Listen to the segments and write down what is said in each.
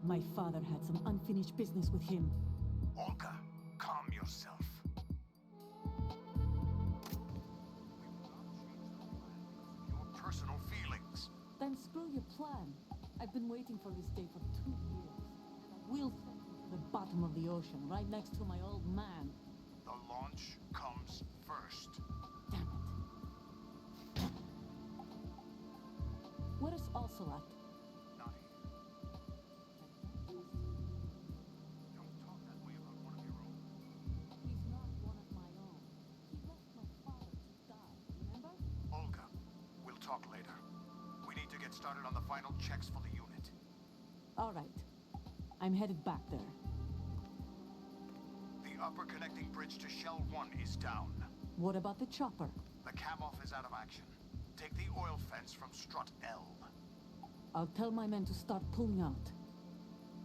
My father had some unfinished business with him. Olga, calm yourself. Your personal feelings. Then screw your plan. I've been waiting for this day for 2 years. We'll send you to the bottom of the ocean, right next to my old man. The launch comes first. Damn it. Where is Ocelot? Not here. Don't talk that way about one of your own. He's not one of my own. He left my father to die, remember? Olga, we'll talk later. We need to get started on the final checks for the unit. All right. I'm headed back there. The upper connecting bridge to Shell 1 is down. What about the chopper? The cam-off is out of action. Take the oil fence from strut L. I'll tell my men to start pulling out.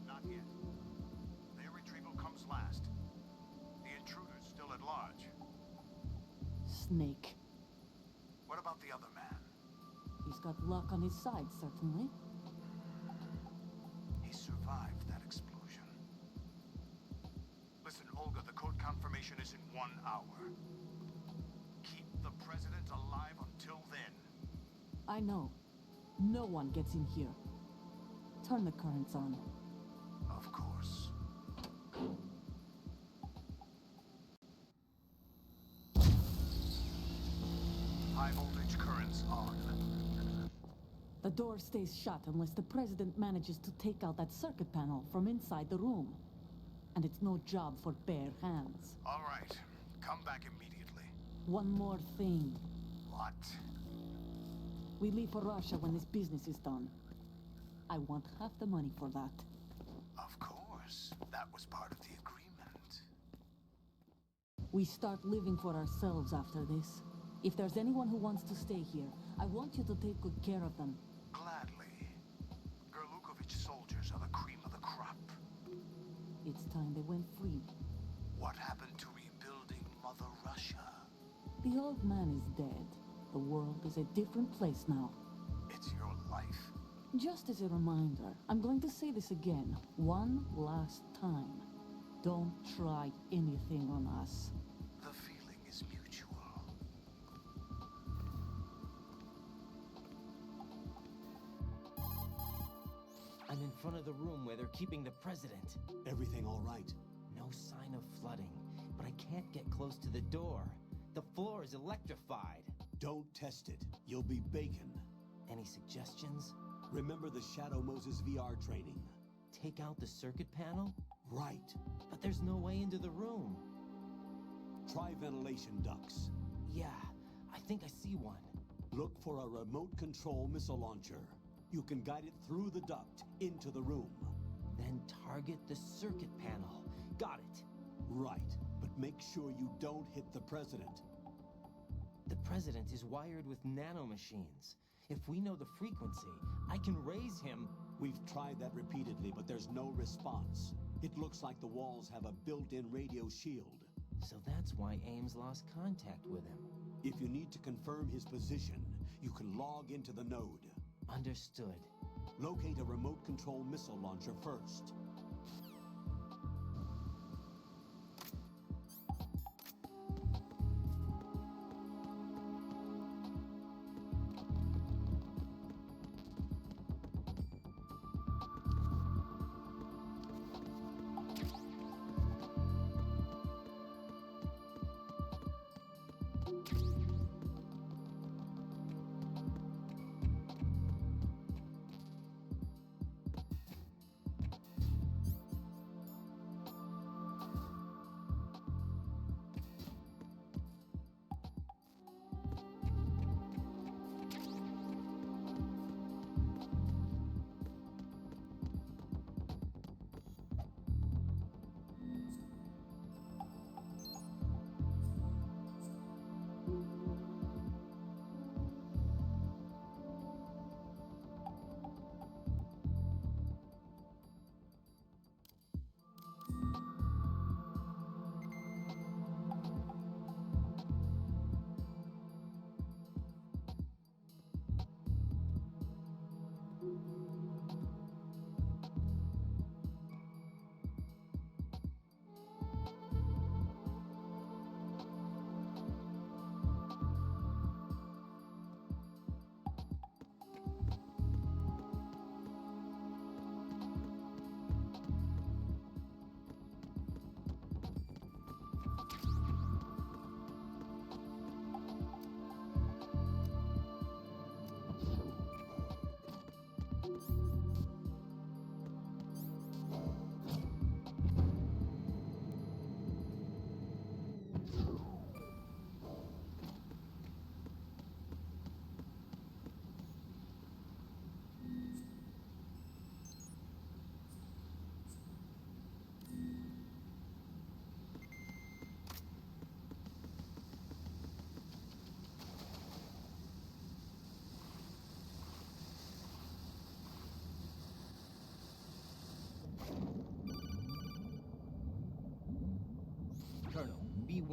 Not yet. Their retrieval comes last. The intruder's still at large. Snake. What about the other man? He's got luck on his side, certainly. He survived that explosion. Listen, Olga, the code confirmation is in 1 hour. Keep the president alive until then. I know. No one gets in here. Turn the currents on. Of course. High voltage currents on. The door stays shut unless the president manages to take out that circuit panel from inside the room. And it's no job for bare hands. All right. Come back immediately. One more thing. What? We leave for Russia when this business is done. I want half the money for that. Of course. That was part of the agreement. We start living for ourselves after this. If there's anyone who wants to stay here, I want you to take good care of them. Gladly. Gerlukovich soldiers are the cream of the crop. It's time they went free. What happened to rebuilding Mother Russia? The old man is dead. The world is a different place now. It's your life. Just as a reminder, I'm going to say this again, one last time. Don't try anything on us. The feeling is mutual. I'm in front of the room where they're keeping the president. Everything all right? No sign of flooding, but I can't get close to the door. The floor is electrified. Don't test it. You'll be bacon. Any suggestions? Remember the Shadow Moses VR training? Take out the circuit panel? Right. But there's no way into the room. Try ventilation ducts. Yeah, I think I see one. Look for a remote control missile launcher. You can guide it through the duct into the room. Then target the circuit panel. Got it. Right, but make sure you don't hit the president. The president is wired with nanomachines. If we know the frequency, I can raise him. We've tried that repeatedly, but there's no response. It looks like the walls have a built-in radio shield. So that's why Ames lost contact with him. If you need to confirm his position, you can log into the node. Understood. Locate a remote control missile launcher first.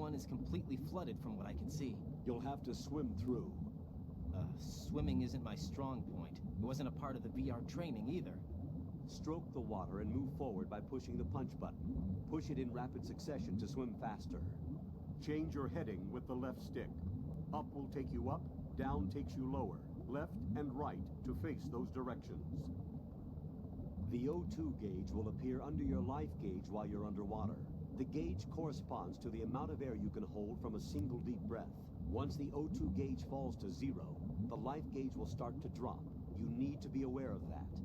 1 is completely flooded from what I can see. You'll have to swim through. Swimming isn't my strong point. It wasn't a part of the VR training either. Stroke the water and move forward by pushing the punch button. Push it in rapid succession to swim faster. Change your heading with the left stick. Up will take you up, down takes you lower, left and right to face those directions. The O2 gauge will appear under your life gauge while you're underwater. The gauge corresponds to the amount of air you can hold from a single deep breath. Once the O2 gauge falls to 0, the life gauge will start to drop. You need to be aware of that.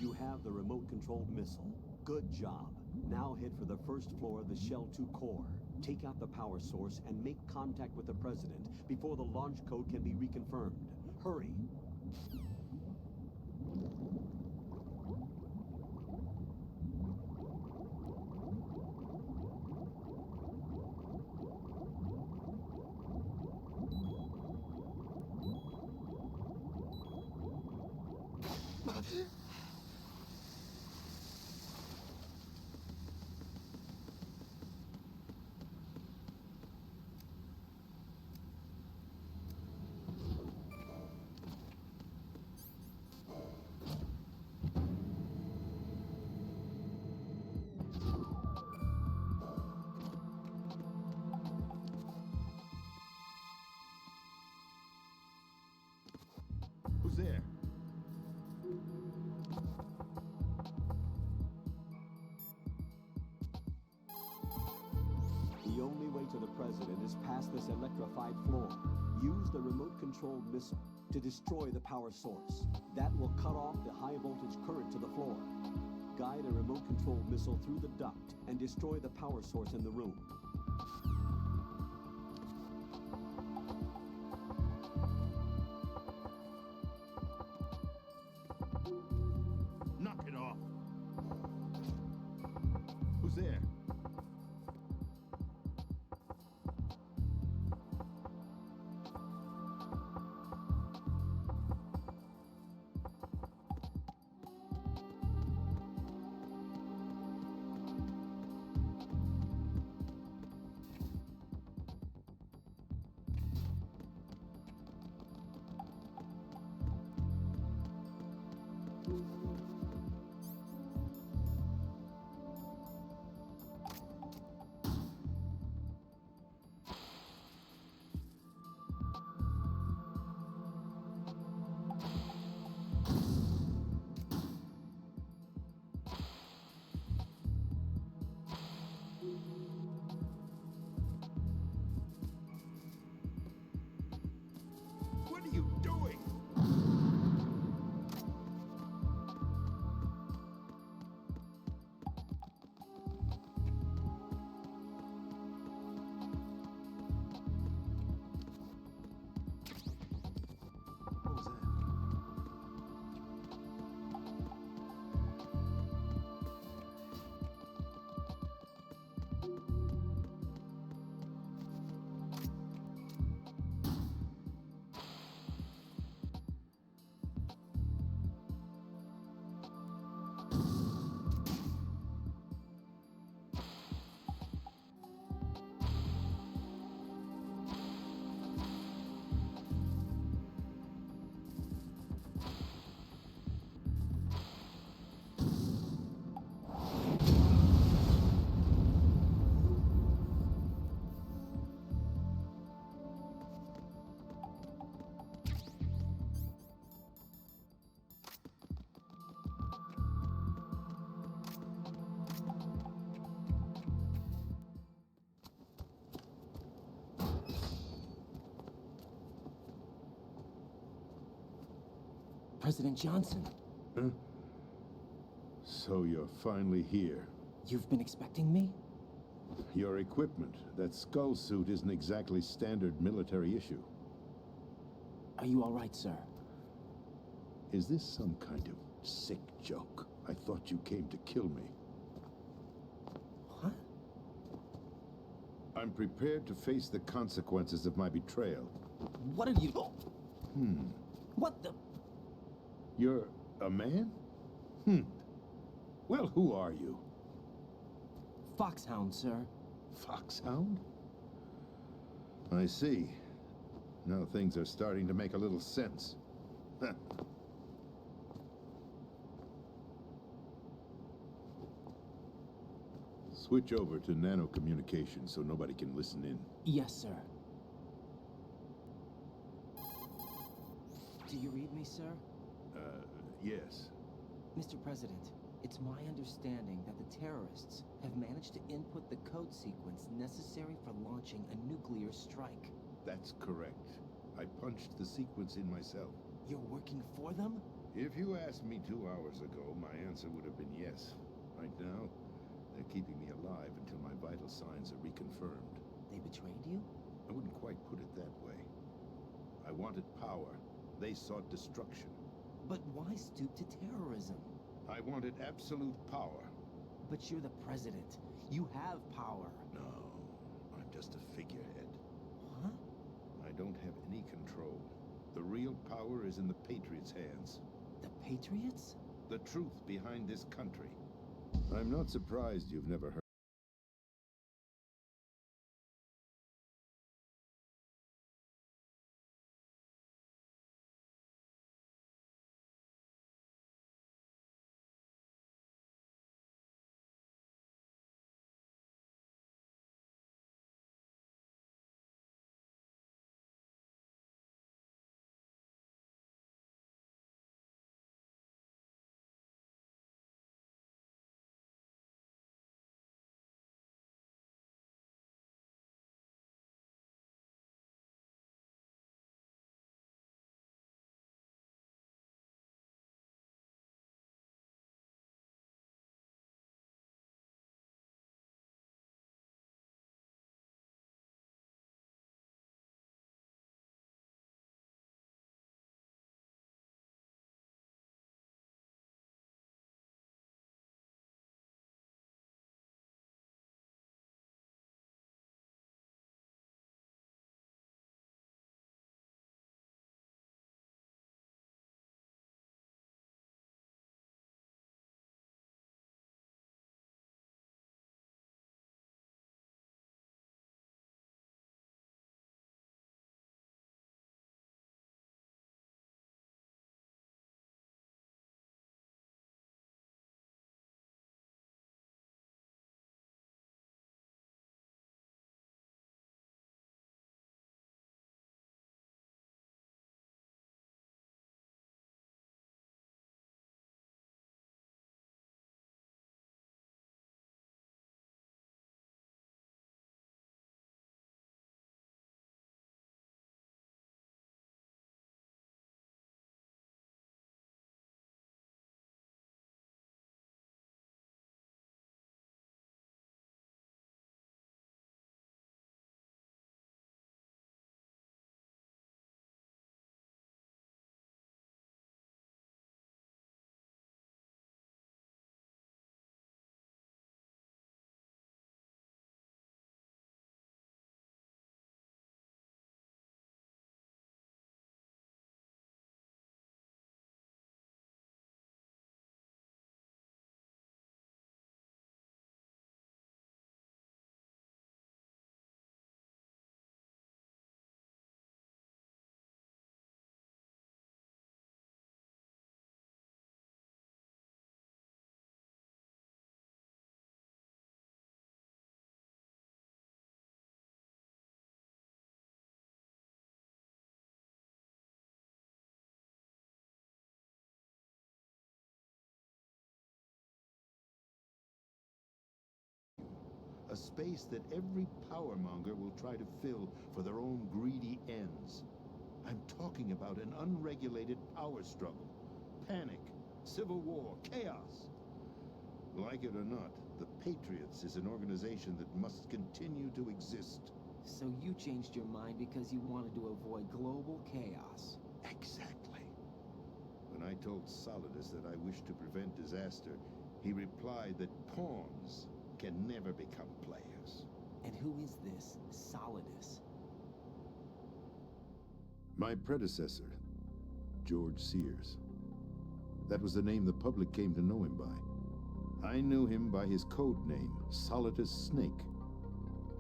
You have the remote-controlled missile. Good job. Now head for the first floor of the Shell 2 core. Take out the power source and make contact with the President before the launch code can be reconfirmed. Hurry. Who's there? The only way to the President is past this electrified floor. Use the remote-controlled missile to destroy the power source. That will cut off the high-voltage current to the floor. Guide a remote-controlled missile through the duct and destroy the power source in the room. Knock it off. Who's there? President Johnson. Huh? So you're finally here. You've been expecting me? Your equipment, that skull suit isn't exactly standard military issue. Are you all right, sir? Is this some kind of sick joke? I thought you came to kill me. What? I'm prepared to face the consequences of my betrayal. What are you... What the... You're a man? Well, who are you? Foxhound, sir. Foxhound? I see. Now things are starting to make a little sense. Switch over to nano communication so nobody can listen in. Yes, sir. Do you read me, sir? Yes. Mr. President, it's my understanding that the terrorists have managed to input the code sequence necessary for launching a nuclear strike. That's correct. I punched the sequence in myself. You're working for them? If you asked me 2 hours ago, my answer would have been yes. Right now, they're keeping me alive until my vital signs are reconfirmed. They betrayed you? I wouldn't quite put it that way. I wanted power. They sought destruction. But why stoop to terrorism? I wanted absolute power. But you're the president. You have power. No, I'm just a figurehead. Huh? I don't have any control. The real power is in the Patriots' hands. The Patriots? The truth behind this country. I'm not surprised you've never heard. A space that every powermonger will try to fill for their own greedy ends. I'm talking about an unregulated power struggle, panic, civil war, chaos. Like it or not, the Patriots is an organization that must continue to exist. So you changed your mind because you wanted to avoid global chaos. Exactly. When I told Solidus that I wished to prevent disaster, he replied that pawns can never become players. And who is this Solidus? My predecessor, George Sears. That was the name the public came to know him by. I knew him by his code name, Solidus Snake.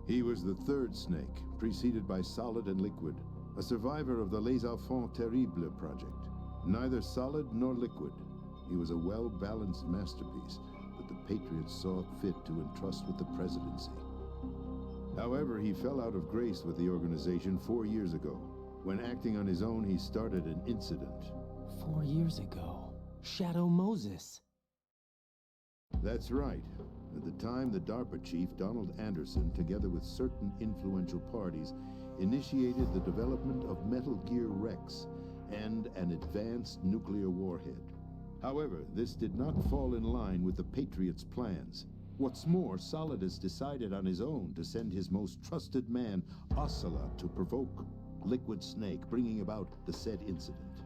He was the third snake, preceded by Solid and Liquid, a survivor of the Les Enfants Terribles project. Neither solid nor liquid, he was a well-balanced masterpiece that the Patriots saw fit to entrust with the presidency. However, he fell out of grace with the organization 4 years ago. When acting on his own, he started an incident. 4 years ago. Shadow Moses. That's right. At the time, the DARPA chief, Donald Anderson, together with certain influential parties, initiated the development of Metal Gear Rex and an advanced nuclear warhead. However, this did not fall in line with the Patriots' plans. What's more, Solidus decided on his own to send his most trusted man, Ocelot, to provoke Liquid Snake, bringing about the said incident.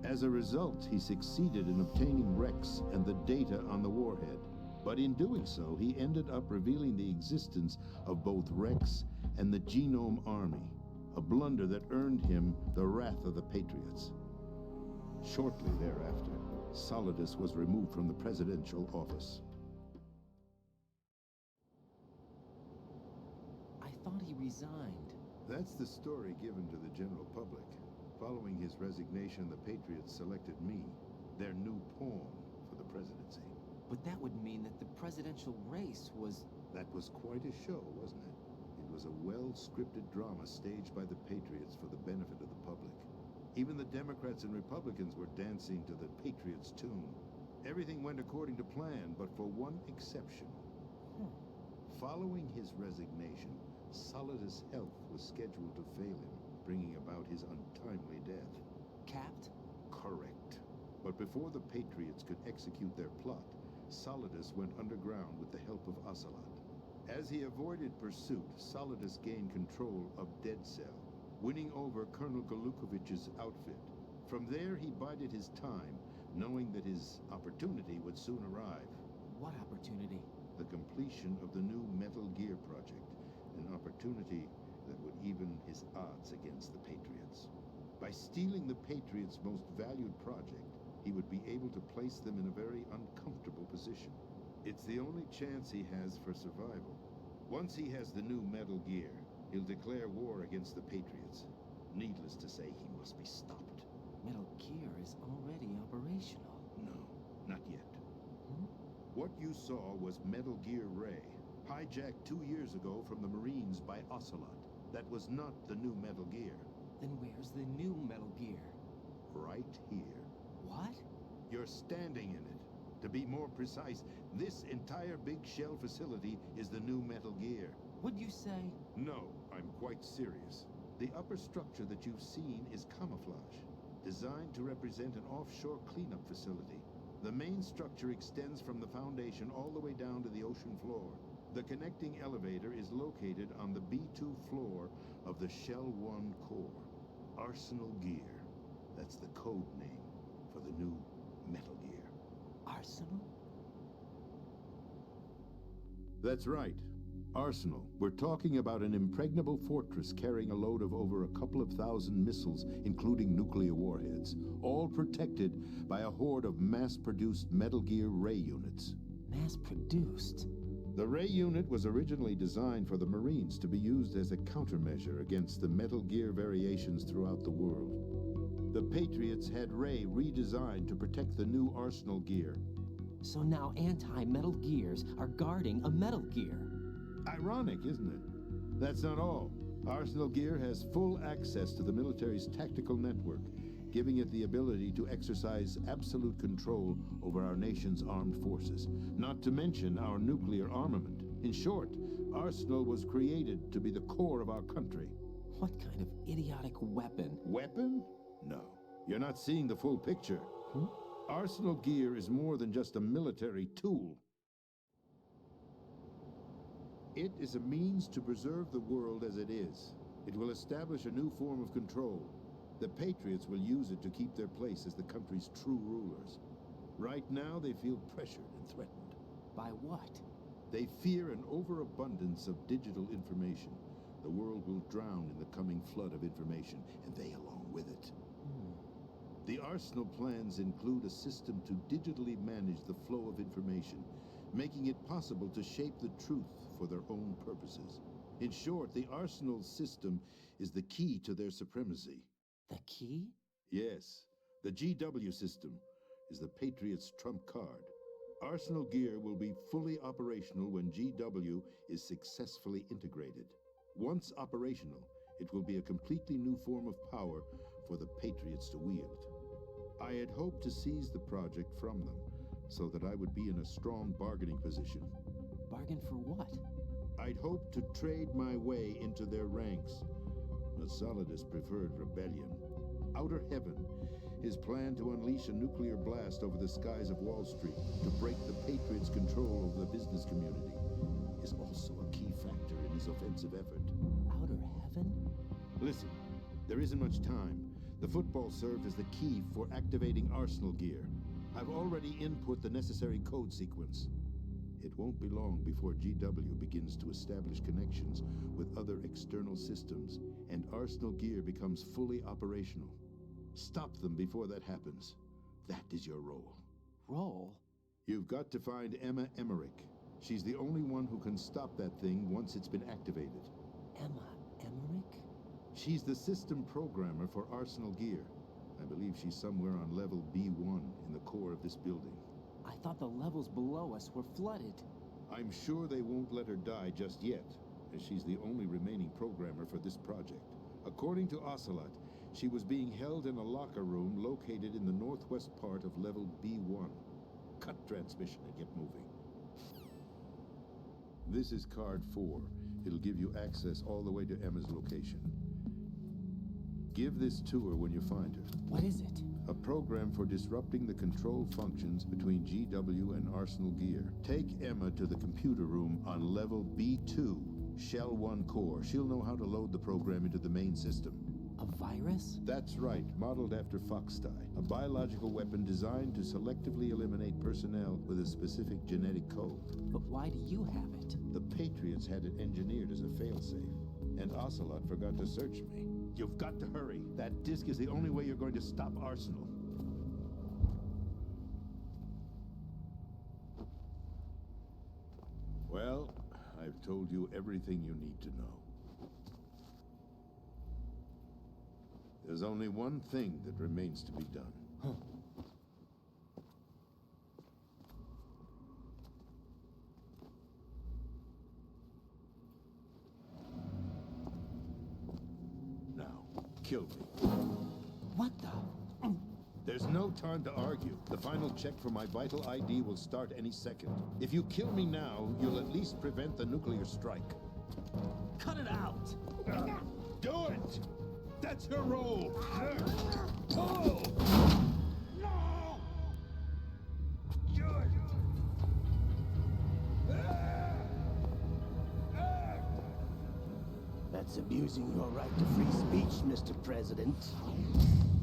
As a result, he succeeded in obtaining Rex and the data on the warhead. But in doing so, he ended up revealing the existence of both Rex and the Genome Army, a blunder that earned him the wrath of the Patriots. Shortly thereafter, Solidus was removed from the presidential office. I thought he resigned. That's the story given to the general public. Following his resignation, the Patriots selected me, their new pawn, for the presidency. But that would mean that the presidential race was... That was quite a show, wasn't it? It was a well-scripted drama staged by the Patriots for the benefit of the public. Even the Democrats and Republicans were dancing to the Patriots' tune. Everything went according to plan, but for one exception. Following his resignation, Solidus' health was scheduled to fail him, bringing about his untimely death. Capped? Correct. But before the Patriots could execute their plot, Solidus went underground with the help of Ocelot. As he avoided pursuit, Solidus gained control of Dead Cell, winning over Colonel Galukovich's outfit. From there, he bided his time, knowing that his opportunity would soon arrive. What opportunity? The completion of the new Metal Gear project, an opportunity that would even his odds against the Patriots. By stealing the Patriots' most valued project, he would be able to place them in a very uncomfortable position. It's the only chance he has for survival. Once he has the new Metal Gear, he'll declare war against the Patriots. Needless to say, he must be stopped. Metal Gear is already operational. No, not yet. What you saw was Metal Gear Ray, hijacked 2 years ago from the Marines by Ocelot. That was not the new Metal Gear. Then where's the new Metal Gear? Right here. What? You're standing in it. To be more precise, this entire big shell facility is the new Metal Gear. What'd you say? No, I'm quite serious. The upper structure that you've seen is camouflage, designed to represent an offshore cleanup facility. The main structure extends from the foundation all the way down to the ocean floor. The connecting elevator is located on the B2 floor of the Shell 1 core. Arsenal Gear. That's the code name for the new Metal Gear. Arsenal? That's right. Arsenal. We're talking about an impregnable fortress carrying a load of over a couple of thousand missiles, including nuclear warheads, all protected by a horde of mass-produced Metal Gear Ray units. Mass-produced? The Ray unit was originally designed for the Marines to be used as a countermeasure against the Metal Gear variations throughout the world. The Patriots had Ray redesigned to protect the new Arsenal Gear. So now anti-Metal Gears are guarding a Metal Gear. Ironic, isn't it? That's not all. Arsenal Gear has full access to the military's tactical network, giving it the ability to exercise absolute control over our nation's armed forces, not to mention our nuclear armament. In short, Arsenal was created to be the core of our country. What kind of idiotic weapon? Weapon? No. You're not seeing the full picture. Arsenal gear is more than just a military tool. It is a means to preserve the world as it is. It will establish a new form of control. The Patriots will use it to keep their place as the country's true rulers. Right now, they feel pressured and threatened. By what? They fear an overabundance of digital information. The world will drown in the coming flood of information, and they along with it. The Arsenal plans include a system to digitally manage the flow of information, making it possible to shape the truth for their own purposes. In short, the Arsenal system is the key to their supremacy. The key? Yes, the GW system is the Patriots' trump card. Arsenal gear will be fully operational when GW is successfully integrated. Once operational, it will be a completely new form of power for the Patriots to wield. I had hoped to seize the project from them, so that I would be in a strong bargaining position. Bargain for what? I'd hoped to trade my way into their ranks. But Solidus preferred rebellion. Outer Heaven, his plan to unleash a nuclear blast over the skies of Wall Street to break the Patriots' control over the business community, is also a key factor in his offensive effort. Outer Heaven? Listen, there isn't much time. The football served as the key for activating Arsenal gear. I've already input the necessary code sequence. It won't be long before GW begins to establish connections with other external systems, and Arsenal gear becomes fully operational. Stop them before that happens. That is your role. Role? You've got to find Emma Emmerich. She's the only one who can stop that thing once it's been activated. Emma Emmerich? She's the system programmer for Arsenal gear. I believe she's somewhere on level B1 in the core of this building. I thought the levels below us were flooded. I'm sure they won't let her die just yet, as she's the only remaining programmer for this project. According to Ocelot, she was being held in a locker room located in the northwest part of level B1. Cut transmission and get moving. This is card 4. It'll give you access all the way to Emma's location. Give this to her when you find her. What is it? A program for disrupting the control functions between GW and Arsenal gear. Take Emma to the computer room on level B2, Shell 1 core. She'll know how to load the program into the main system. A virus? That's right, modeled after Foxdie, a biological weapon designed to selectively eliminate personnel with a specific genetic code. But why do you have it? The Patriots had it engineered as a failsafe, and Ocelot forgot to search me. You've got to hurry. That disk is the only way you're going to stop Arsenal. Well, I've told you everything you need to know. There's only one thing that remains to be done. Huh. Now, kill me. What the? There's no time to argue. The final check for my vital ID will start any second. If you kill me now, you'll at least prevent the nuclear strike. Cut it out! Do it! That's her role! Pull! No! That's abusing your right to free speech, Mr. President.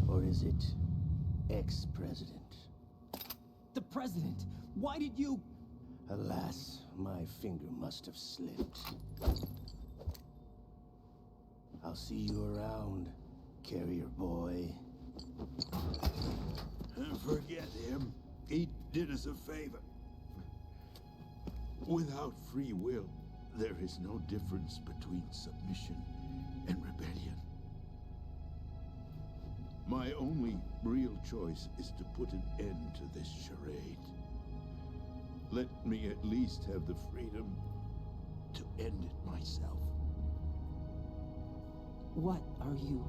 Or is it ex-president? The president! Why did you... Alas, my finger must have slipped. I'll see you around, carrier boy. Forget him. He did us a favor. Without free will, there is no difference between submission and rebellion. My only real choice is to put an end to this charade. Let me at least have the freedom to end it myself. What are you...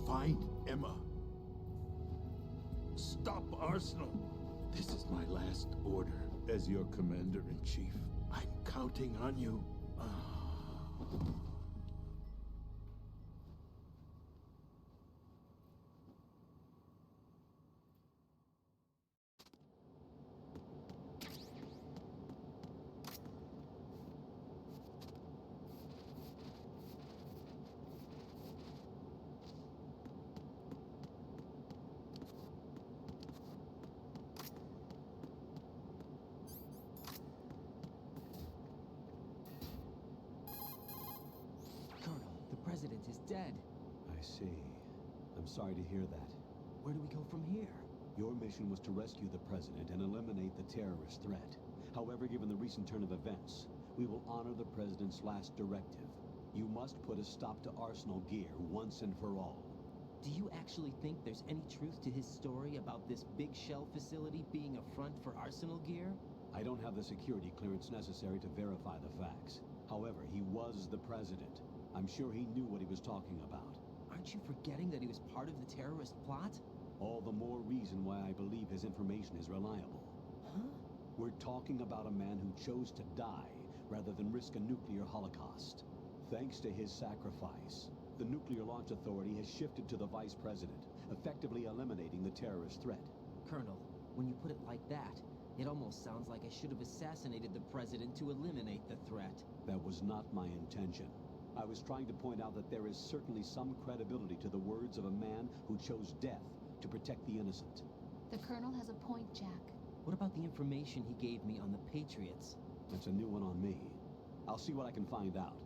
Find Emma. Stop Arsenal. This is my last order as your commander-in-chief. I'm counting on you. president is dead. I see. I'm sorry to hear that. Where do we go from here? Your mission was to rescue the president and eliminate the terrorist threat. However, given the recent turn of events, we will honor the president's last directive. You must put a stop to Arsenal Gear once and for all. Do you actually think there's any truth to his story about this big shell facility being a front for Arsenal Gear? I don't have the security clearance necessary to verify the facts. However, he was the president. I'm sure he knew what he was talking about. Aren't you forgetting that he was part of the terrorist plot? All the more reason why I believe his information is reliable. Huh? We're talking about a man who chose to die rather than risk a nuclear holocaust. Thanks to his sacrifice, the Nuclear Launch Authority has shifted to the vice president, effectively eliminating the terrorist threat. Colonel, when you put it like that, it almost sounds like I should have assassinated the president to eliminate the threat. That was not my intention. I was trying to point out that there is certainly some credibility to the words of a man who chose death to protect the innocent. The Colonel has a point, Jack. What about the information he gave me on the Patriots? That's a new one on me. I'll see what I can find out.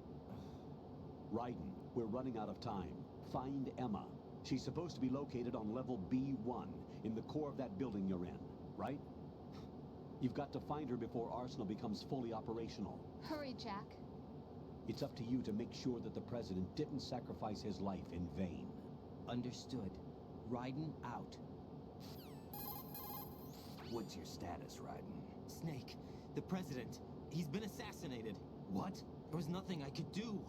Raiden, we're running out of time. Find Emma. She's supposed to be located on level B1, in the core of that building you're in, right? You've got to find her before Arsenal becomes fully operational. Hurry, Jack. It's up to you to make sure that the president didn't sacrifice his life in vain. Understood. Raiden out. What's your status, Raiden? Snake, the president, he's been assassinated. What? There was nothing I could do.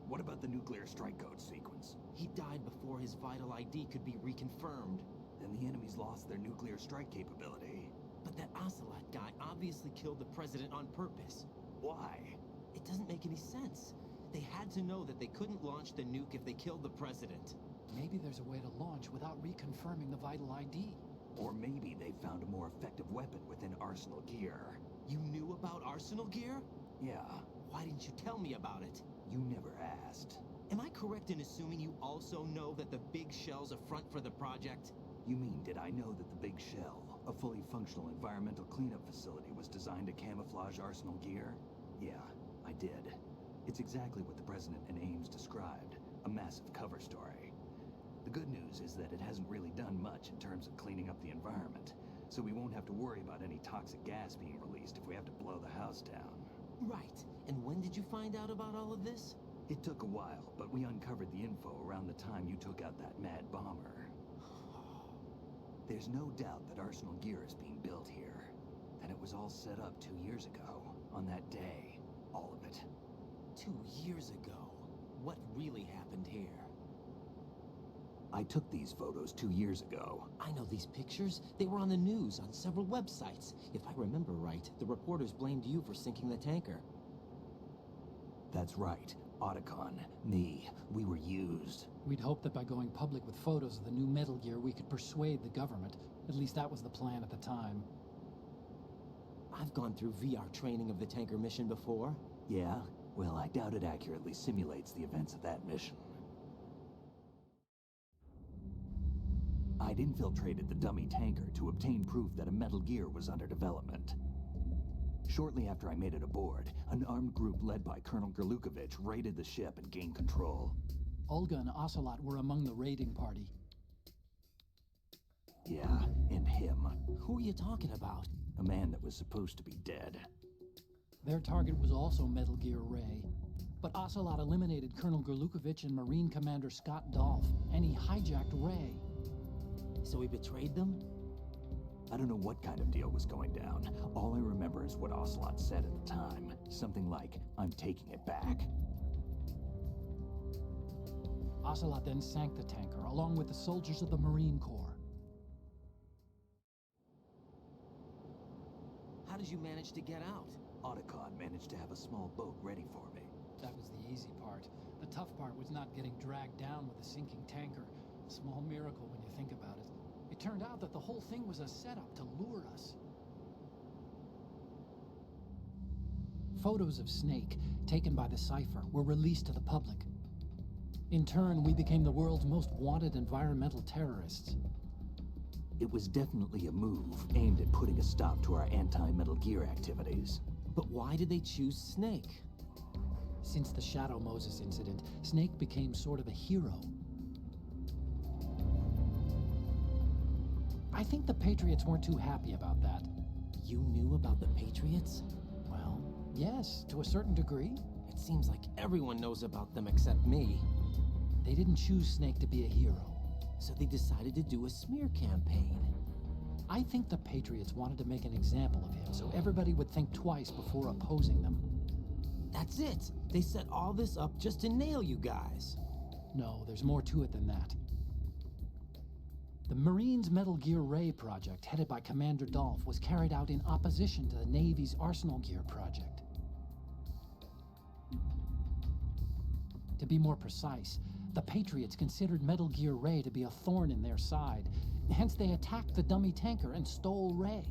What about the nuclear strike code sequence? He died before his vital ID could be reconfirmed. Then the enemy's lost their nuclear strike capability. But that Ocelot guy obviously killed the president on purpose. Why? It doesn't make any sense. They had to know that they couldn't launch the nuke if they killed the president. Maybe there's a way to launch without reconfirming the vital ID. Or maybe they found a more effective weapon within Arsenal Gear. You knew about Arsenal Gear? Yeah, Why didn't you tell me about it? you never asked. Am I correct in assuming you also know that the big shell's a front for the project? You mean, did I know that the Big Shell, a fully functional environmental cleanup facility, was designed to camouflage Arsenal Gear? Yeah, I did. It's exactly what the President and Ames described, a massive cover story. The good news is that it hasn't really done much in terms of cleaning up the environment, so we won't have to worry about any toxic gas being released if we have to blow the house down. Right. And when did you find out about all of this? It took a while, but we uncovered the info around the time you took out that mad bomber. There's no doubt that Arsenal Gear is being built here, that it was all set up 2 years ago, on that day. All of it. 2 years ago. What really happened here? I took these photos 2 years ago. I know these pictures. They were on the news, on several websites. If I remember right, the reporters blamed you for sinking the tanker. That's right. Otacon, me, we were used. We'd hoped that by going public with photos of the new Metal Gear, we could persuade the government. At least that was the plan at the time. I've gone through VR training of the tanker mission before. Yeah? Well, I doubt it accurately simulates the events of that mission. I'd infiltrated the dummy tanker to obtain proof that a Metal Gear was under development. Shortly after I made it aboard, an armed group led by Colonel Gerlukovich raided the ship and gained control. Olga and Ocelot were among the raiding party. Yeah, and him. Who are you talking about? A man that was supposed to be dead. Their target was also Metal Gear Ray. But Ocelot eliminated Colonel Gerlukovich and Marine Commander Scott Dolph, and he hijacked Ray. So he betrayed them? I don't know what kind of deal was going down. All I remember is what Ocelot said at the time. Something like, "I'm taking it back." Ocelot then sank the tanker, along with the soldiers of the Marine Corps. How did you manage to get out? Otacon managed to have a small boat ready for me. That was the easy part. The tough part was not getting dragged down with the sinking tanker. A small miracle when you think about it. It turned out that the whole thing was a setup to lure us. Photos of Snake, taken by the Cypher, were released to the public. In turn, we became the world's most wanted environmental terrorists. It was definitely a move aimed at putting a stop to our anti-Metal Gear activities. But why did they choose Snake? Since the Shadow Moses incident, Snake became sort of a hero. I think the Patriots weren't too happy about that. You knew about the Patriots? Well, yes, to a certain degree. It seems like everyone knows about them except me. They didn't choose Snake to be a hero. So they decided to do a smear campaign. I think the Patriots wanted to make an example of him so everybody would think twice before opposing them. That's it! They set all this up just to nail you guys. No, there's more to it than that. The Marines' Metal Gear Ray project, headed by Commander Dolph, was carried out in opposition to the Navy's Arsenal Gear project. To be more precise, the Patriots considered Metal Gear Ray to be a thorn in their side. Hence, they attacked the dummy tanker and stole Ray.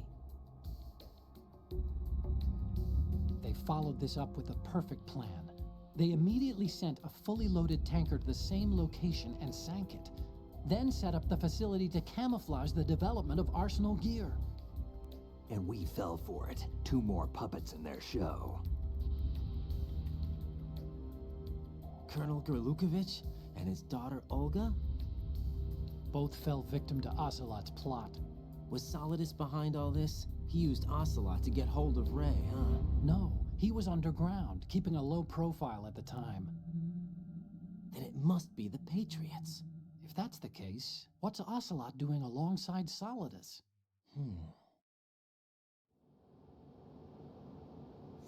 They followed this up with a perfect plan. They immediately sent a fully loaded tanker to the same location and sank it. Then set up the facility to camouflage the development of Arsenal Gear. And we fell for it. 2 more puppets in their show. Colonel Gerlukovich and his daughter Olga? Both fell victim to Ocelot's plot. Was Solidus behind all this? He used Ocelot to get hold of Ray, huh? No, he was underground, keeping a low profile at the time. Then it must be the Patriots. If that's the case, what's Ocelot doing alongside Solidus?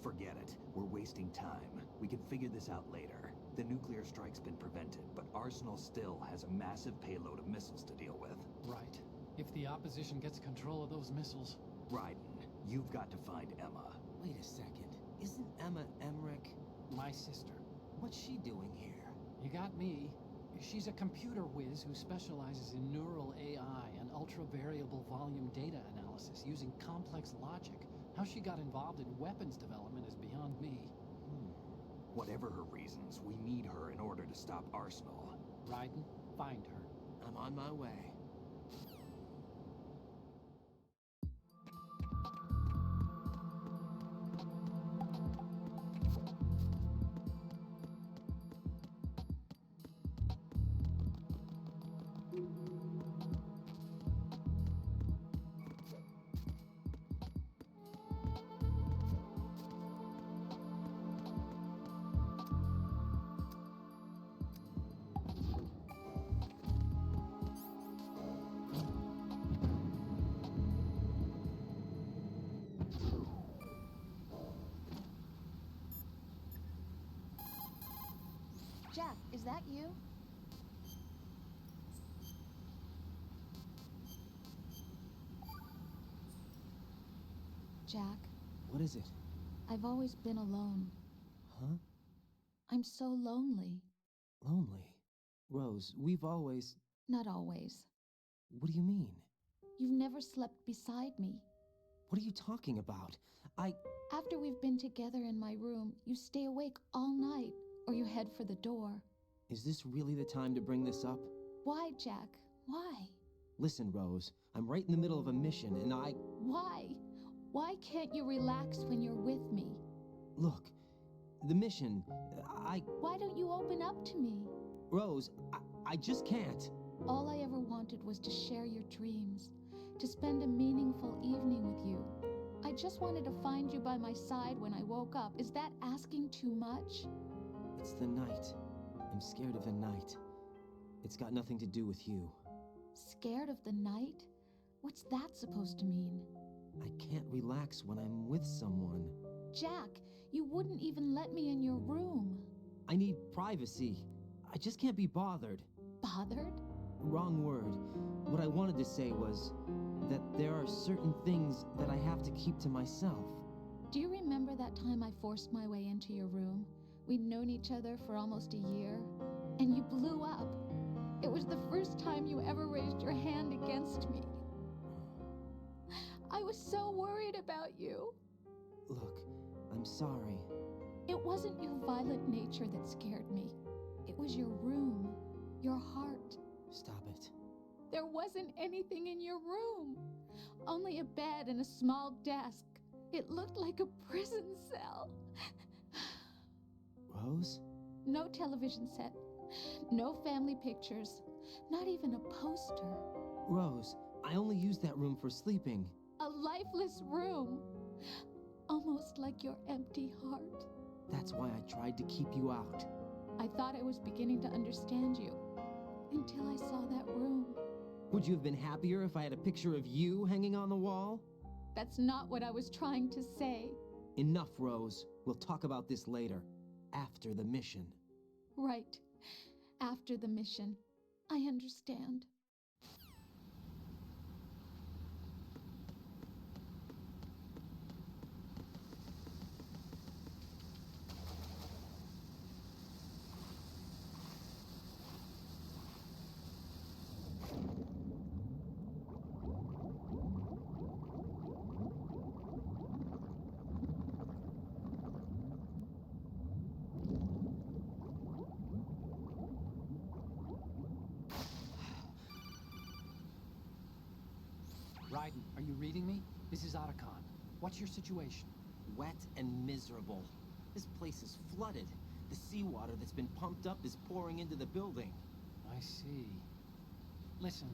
Forget it. We're wasting time. We can figure this out later. The nuclear strike's been prevented, but Arsenal still has a massive payload of missiles to deal with. Right. If the opposition gets control of those missiles... Raiden, you've got to find Emma. Wait a second. Isn't Emma Emmerich? My sister. What's she doing here? You got me. She's a computer whiz who specializes in neural AI and ultra-variable volume data analysis using complex logic. How she got involved in weapons development is beyond me. Whatever her reasons, we need her in order to stop Arsenal. Raiden, find her. I'm on my way. Jack, is that you? Jack, What is it? I've always been alone. Huh? I'm so lonely. Lonely. Rose, we've always... Not always. What do you mean? You've never slept beside me. What are you talking about? After we've been together in my room, you stay awake all night, or you head for the door. Is this really the time to bring this up? Why, Jack? Why? Listen, Rose, I'm right in the middle of a mission and Why? Why can't you relax when you're with me? Look, the mission, Why don't you open up to me? Rose, I just can't. All I ever wanted was to share your dreams, to spend a meaningful evening with you. I just wanted to find you by my side when I woke up. Is that asking too much? It's the night. I'm scared of the night. It's got nothing to do with you. Scared of the night? What's that supposed to mean? I can't relax when I'm with someone. Jack, you wouldn't even let me in your room. I need privacy. I just can't be bothered. Bothered? Wrong word. What I wanted to say was that there are certain things that I have to keep to myself. Do you remember that time I forced my way into your room? We'd known each other for almost a year, and you blew up. It was the first time you ever raised your hand against me. I was so worried about you. Look, I'm sorry. It wasn't your violent nature that scared me. It was your room, your heart. Stop it. There wasn't anything in your room. Only a bed and a small desk. It looked like a prison cell. Rose? No television set, no family pictures, not even a poster. Rose, I only use that room for sleeping. A lifeless room. Almost like your empty heart. That's why I tried to keep you out. I thought I was beginning to understand you. Until I saw that room. Would you have been happier if I had a picture of you hanging on the wall? That's not what I was trying to say. Enough, Rose. We'll talk about this later. After the mission. Right. After the mission. I understand. Raiden, are you reading me? This is Otacon. What's your situation? Wet and miserable. This place is flooded. The seawater that's been pumped up is pouring into the building. I see. Listen,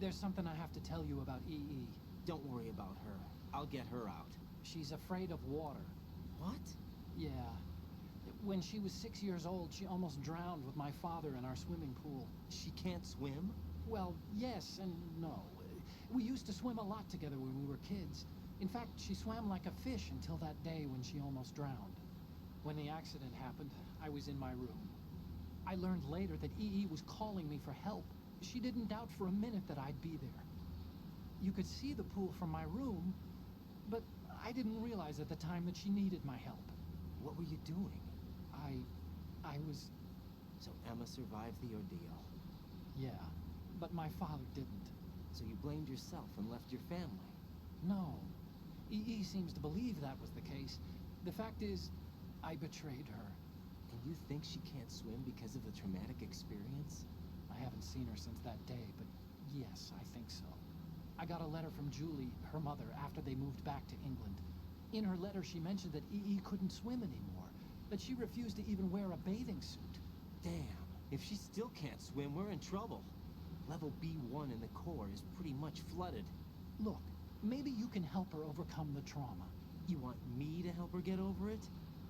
there's something I have to tell you about EE. Don't worry about her. I'll get her out. She's afraid of water. What? Yeah. When she was 6 years old, she almost drowned with my father in our swimming pool. She can't swim? Well, yes and no. We used to swim a lot together when we were kids. In fact, she swam like a fish until that day when she almost drowned. When the accident happened, I was in my room. I learned later that EE was calling me for help. She didn't doubt for a minute that I'd be there. You could see the pool from my room, but I didn't realize at the time that she needed my help. What were you doing? I was... So Emma survived the ordeal. Yeah, but my father didn't. So you blamed yourself and left your family? No. EE seems to believe that was the case. The fact is, I betrayed her. And you think she can't swim because of the traumatic experience? I haven't seen her since that day, but yes, I think so. I got a letter from Julie, her mother, after they moved back to England. In her letter, she mentioned that EE couldn't swim anymore, that she refused to even wear a bathing suit. Damn, if she still can't swim, we're in trouble. Level B1 in the core is pretty much flooded. Look, maybe you can help her overcome the trauma. You want me to help her get over it?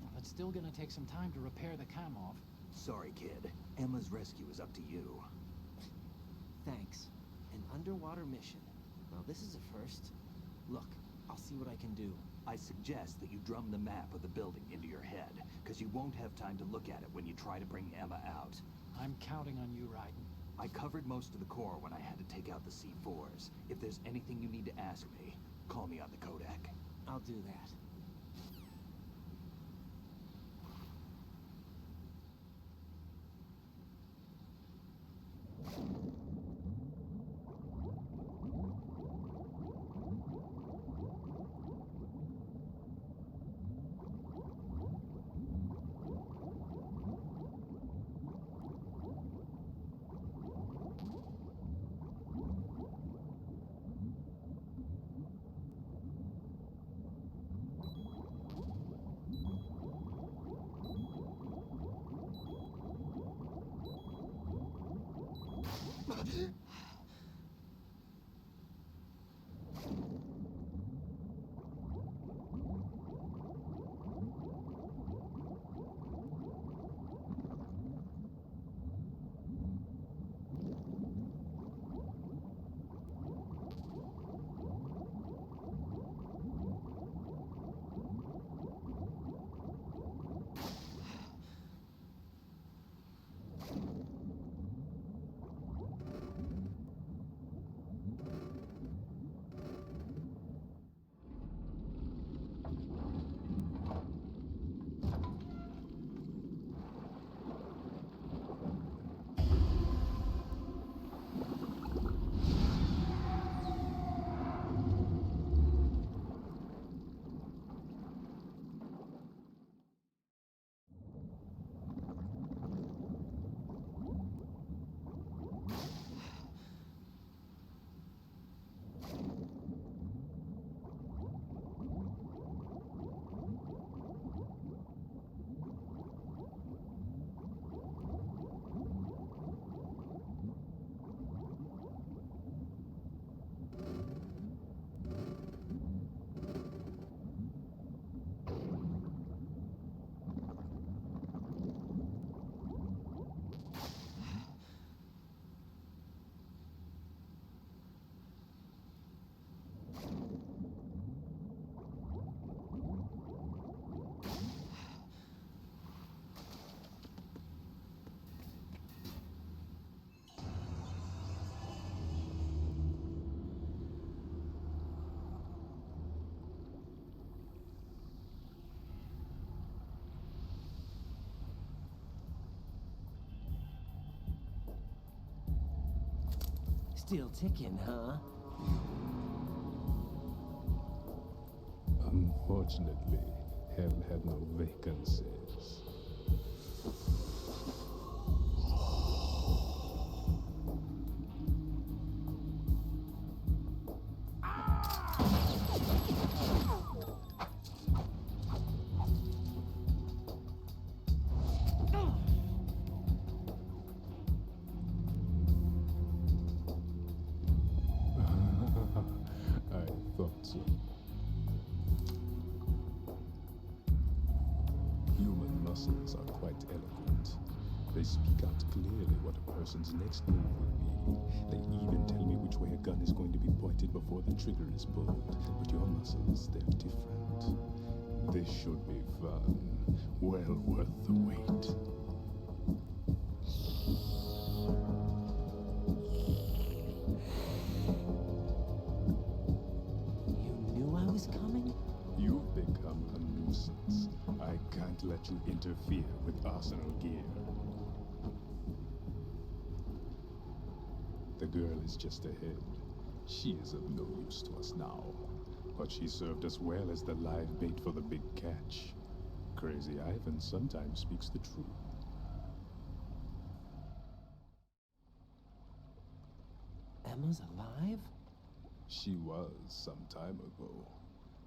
Well, it's still gonna take some time to repair the Kamov. Sorry, kid. Emma's rescue is up to you. Thanks. An underwater mission. Well, this is a first. Look, I'll see what I can do. I suggest that you drum the map of the building into your head, because you won't have time to look at it when you try to bring Emma out. I'm counting on you, Raiden. I covered most of the core when I had to take out the C4s. If there's anything you need to ask me, call me on the Kodak. I'll do that. Still ticking, huh? Unfortunately, hell had no vacancies. I thought so. Human muscles are quite eloquent. They speak out clearly what a person's next move will be. They even tell me which way a gun is going to be pointed before the trigger is pulled. But your muscles, they're different. This should be fun. Well worth the wait. You knew I was coming? You've become a nuisance. I can't let you interfere with Arsenal gear. The girl is just ahead. She is of no use to us now. But she served us well as the live bait for the big catch. Crazy Ivan sometimes speaks the truth. Emma's alive? She was some time ago.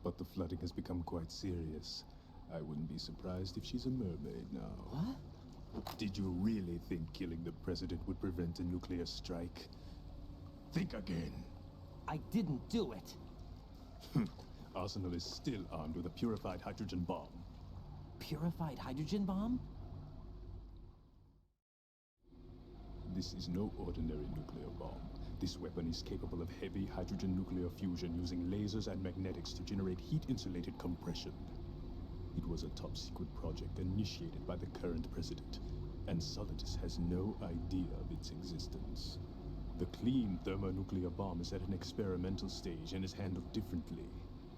But the flooding has become quite serious. I wouldn't be surprised if she's a mermaid now. What? Did you really think killing the president would prevent a nuclear strike? Think again. I didn't do it. Arsenal is still armed with a purified hydrogen bomb. Purified hydrogen bomb? This is no ordinary nuclear bomb. This weapon is capable of heavy hydrogen nuclear fusion using lasers and magnetics to generate heat-insulated compression. It was a top-secret project initiated by the current president, and Solidus has no idea of its existence. The clean thermonuclear bomb is at an experimental stage and is handled differently.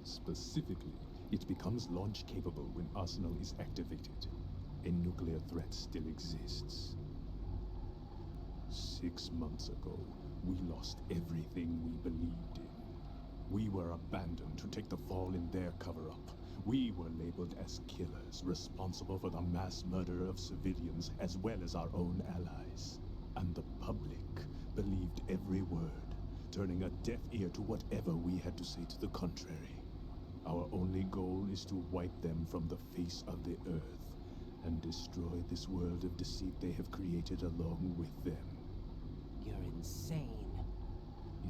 Specifically, it becomes launch-capable when Arsenal is activated. A nuclear threat still exists. 6 months ago, we lost everything we believed in. We were abandoned to take the fall in their cover-up. We were labeled as killers, responsible for the mass murder of civilians as well as our own allies. And the public believed every word, turning a deaf ear to whatever we had to say to the contrary. Our only goal is to wipe them from the face of the earth and destroy this world of deceit they have created along with them. You're insane.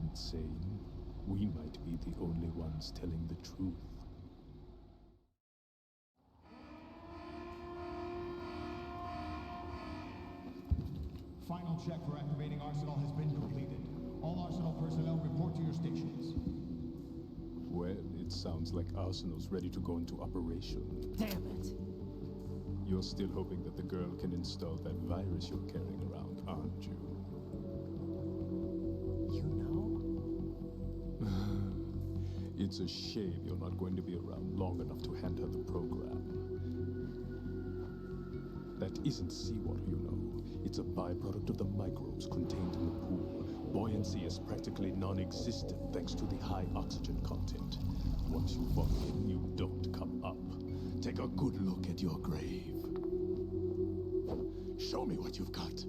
Insane? We might be the only ones telling the truth. Final check for activating Arsenal has been completed. All Arsenal personnel report to your stations. Well, it sounds like Arsenal's ready to go into operation. Damn it! You're still hoping that the girl can install that virus you're carrying around, aren't you? You know? It's a shame you're not going to be around long enough to hand her the program. That isn't seawater, you know. It's a byproduct of the microbes contained in the pool. Buoyancy is practically non-existent thanks to the high oxygen content. Once you fall in, you don't come up. Take a good look at your grave. Show me what you've got.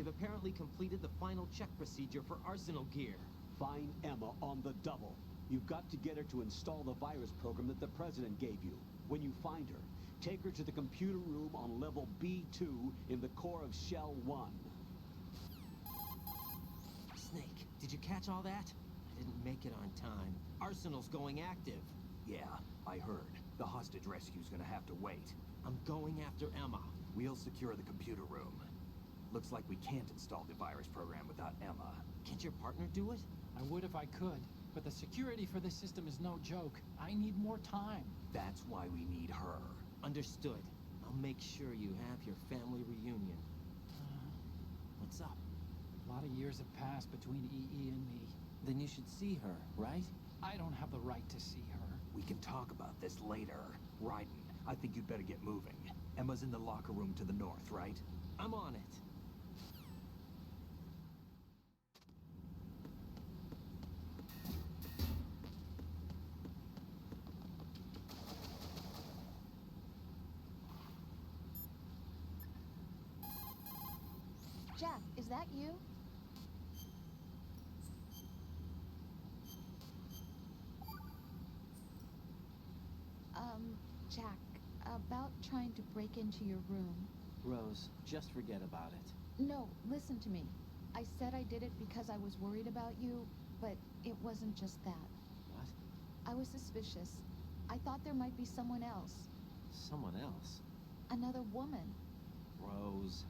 They've apparently completed the final check procedure for Arsenal gear. Find Emma on the double. You've got to get her to install the virus program that the President gave you. When you find her, take her to the computer room on level B2 in the core of Shell 1. Snake, did you catch all that? I didn't make it on time. Arsenal's going active. Yeah, I heard. The hostage rescue's gonna have to wait. I'm going after Emma. We'll secure the computer room. Looks like we can't install the virus program without Emma. Can't your partner do it? I would if I could, but the security for this system is no joke. I need more time. That's why we need her. Understood. I'll make sure you have your family reunion. What's up? A lot of years have passed between EE and me. Then you should see her, right? I don't have the right to see her. We can talk about this later. Raiden, I think you'd better get moving. Emma's in the locker room to the north, right? I'm on it. Jack, is that you? Jack, about trying to break into your room. Rose, just forget about it. No, listen to me. I said I did it because I was worried about you, but it wasn't just that. What? I was suspicious. I thought there might be someone else. Someone else? Another woman. Rose.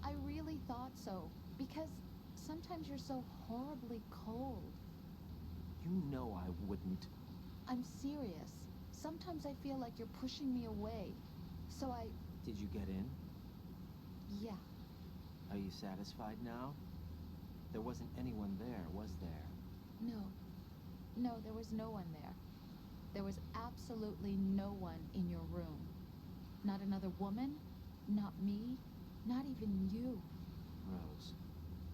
I really thought so, because sometimes you're so horribly cold. You know I wouldn't. I'm serious. Sometimes I feel like you're pushing me away. So I... Did you get in? Yeah. Are you satisfied now? There wasn't anyone there, was there? No. No, there was no one there. There was absolutely no one in your room. Not another woman, not me, not even you. Rose.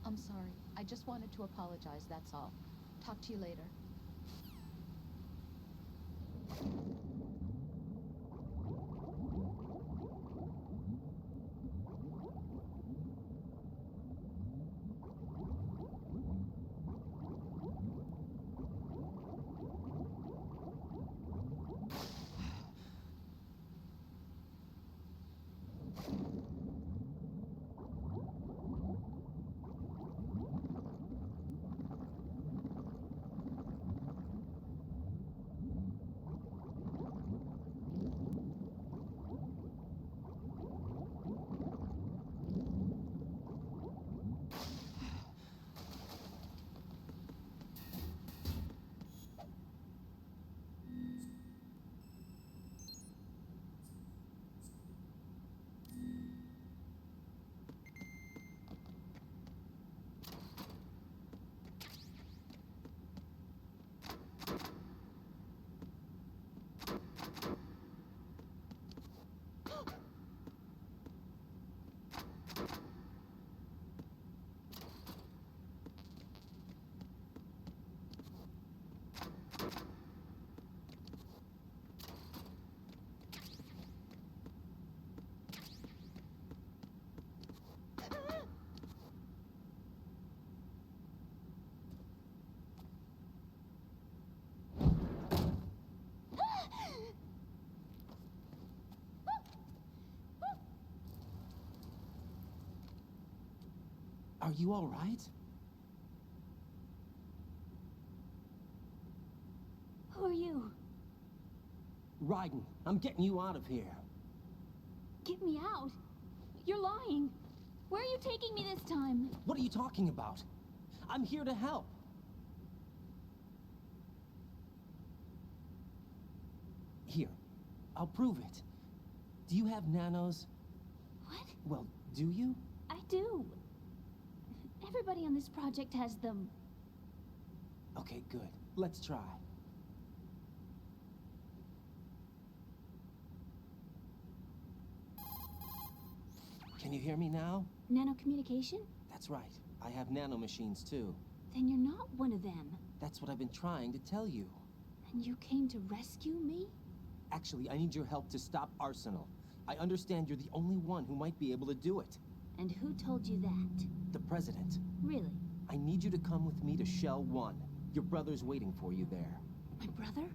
I'm sorry. I just wanted to apologize, that's all. Talk to you later. Are you all right? Who are you? Raiden, I'm getting you out of here. Get me out. You're lying. Where are you taking me this time? What are you talking about? I'm here to help. Here, I'll prove it. Do you have nanos? What? Well, do you? I do. Everybody on this project has them. Okay, good. Let's try. Can you hear me now? Nanocommunication? That's right. I have nanomachines too. Then you're not one of them. That's what I've been trying to tell you. And you came to rescue me? Actually, I need your help to stop Arsenal. I understand you're the only one who might be able to do it. And who told you that? The President. Really? I need you to come with me to Shell 1. Your brother's waiting for you there. My brother?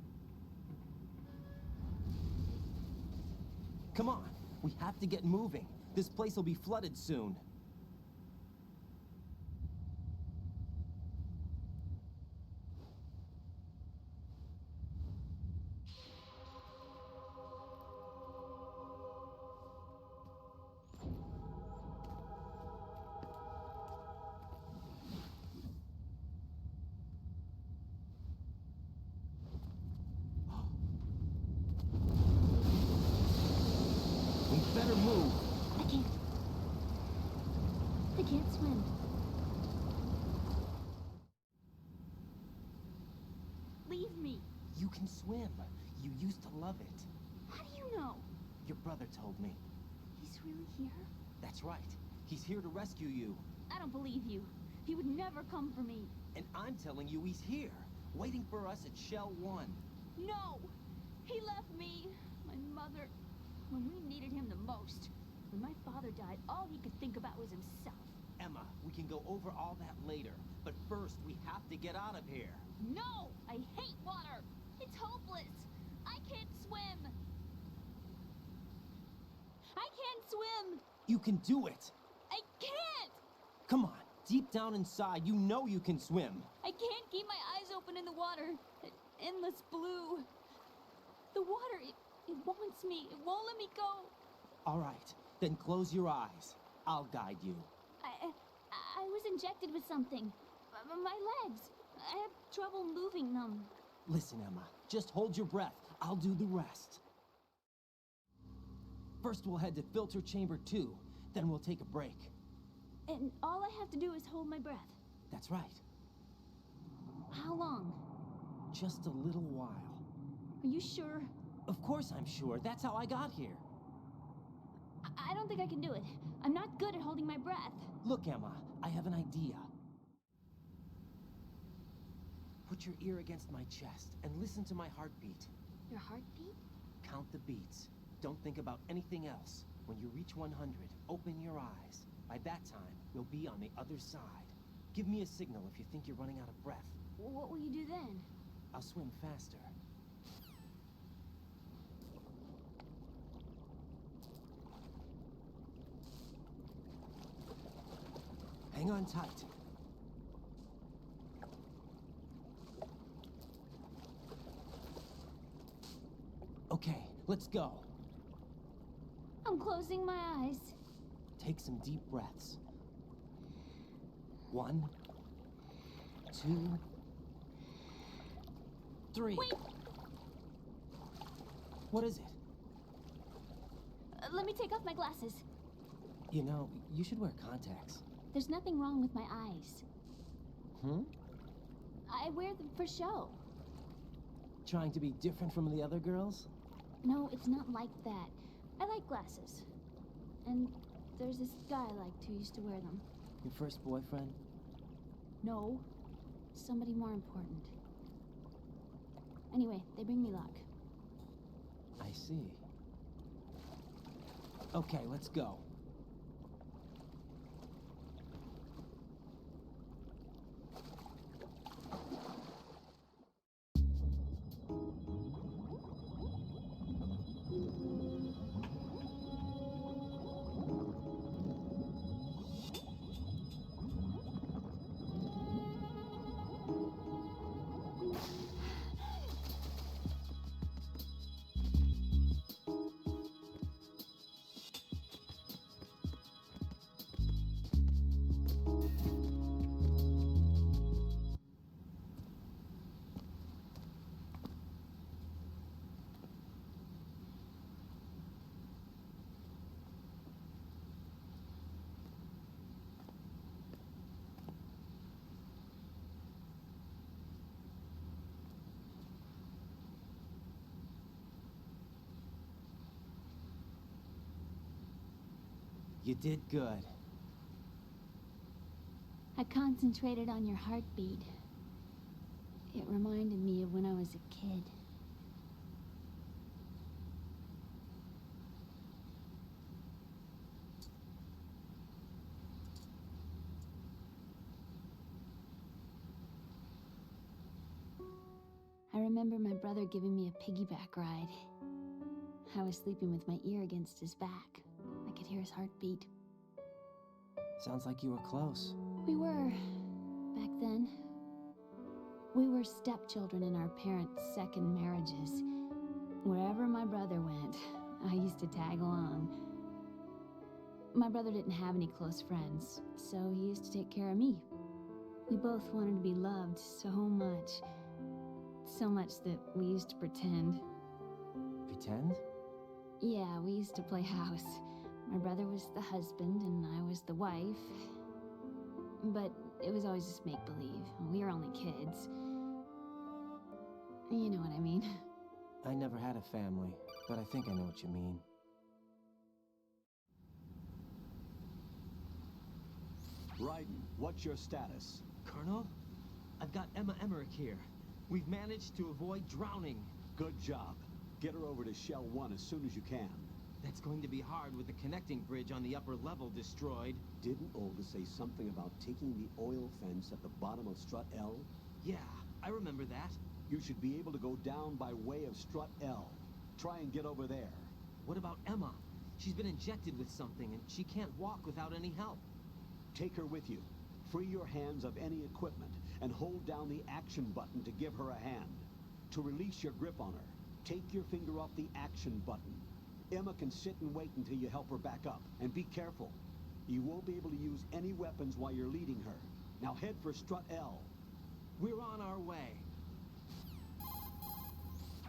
Come on, we have to get moving. This place will be flooded soon. We better move. I can't swim. Leave me. You can swim. You used to love it. How do you know? Your brother told me. He's really here? That's right. He's here to rescue you. I don't believe you. He would never come for me. And I'm telling you he's here, waiting for us at Shell 1. No! He left me, my mother, when we needed him the most. When my father died, all he could think about was himself. Emma, we can go over all that later. But first, we have to get out of here. No! I hate water! It's hopeless! I can't swim! I can't swim! You can do it! I can't! Come on, deep down inside, you know you can swim. I can't keep my eyes open in the water. Endless blue. The water, it wants me. It won't let me go. All right, then close your eyes. I'll guide you. I was injected with something. My legs. I have trouble moving them. Listen, Emma, just hold your breath. I'll do the rest. First, we'll head to filter chamber 2. Then we'll take a break. And all I have to do is hold my breath. That's right. How long? Just a little while. Are you sure? Of course I'm sure. That's how I got here. I don't think I can do it. I'm not good at holding my breath. Look, Emma, I have an idea. Put your ear against my chest and listen to my heartbeat. Your heartbeat? Count the beats. Don't think about anything else. When you reach 100, open your eyes. By that time, we'll be on the other side. Give me a signal if you think you're running out of breath. What will you do then? I'll swim faster. Hang on tight. Okay, let's go. I'm closing my eyes. Take some deep breaths. 1, 2, 3. Wait! What is it? Let me take off my glasses. You know, you should wear contacts. There's nothing wrong with my eyes. I wear them for show. Trying to be different from the other girls? No, it's not like that. I like glasses. And there's this guy I liked who used to wear them. Your first boyfriend? No. Somebody more important. Anyway, they bring me luck. I see. Okay, let's go. You did good. I concentrated on your heartbeat. It reminded me of when I was a kid. remember my brother giving me a piggyback ride. I was sleeping with my ear against his back. I could hear his heartbeat. Sounds like you were close. We were, back then. We were stepchildren in our parents' second marriages. Wherever my brother went, I used to tag along. My brother didn't have any close friends, so he used to take care of me. We both wanted to be loved so much. So much that we used to pretend. Pretend? Yeah, we used to play house. My brother was the husband and I was the wife. But it was always just make-believe. We were only kids. You know what I mean. I never had a family, but I think I know what you mean. Raiden, what's your status? Colonel, I've got Emma Emmerich here. We've managed to avoid drowning. Good job. Get her over to Shell 1 as soon as you can. That's going to be hard with the connecting bridge on the upper level destroyed. Didn't Olga say something about taking the oil fence at the bottom of Strut L? Yeah, I remember that. You should be able to go down by way of Strut L. Try and get over there. What about Emma? She's been injected with something and she can't walk without any help. Take her with you. Free your hands of any equipment and hold down the action button to give her a hand. To release your grip on her, take your finger off the action button. Emma can sit and wait until you help her back up. And be careful. You won't be able to use any weapons while you're leading her. Now head for Strut L. We're on our way.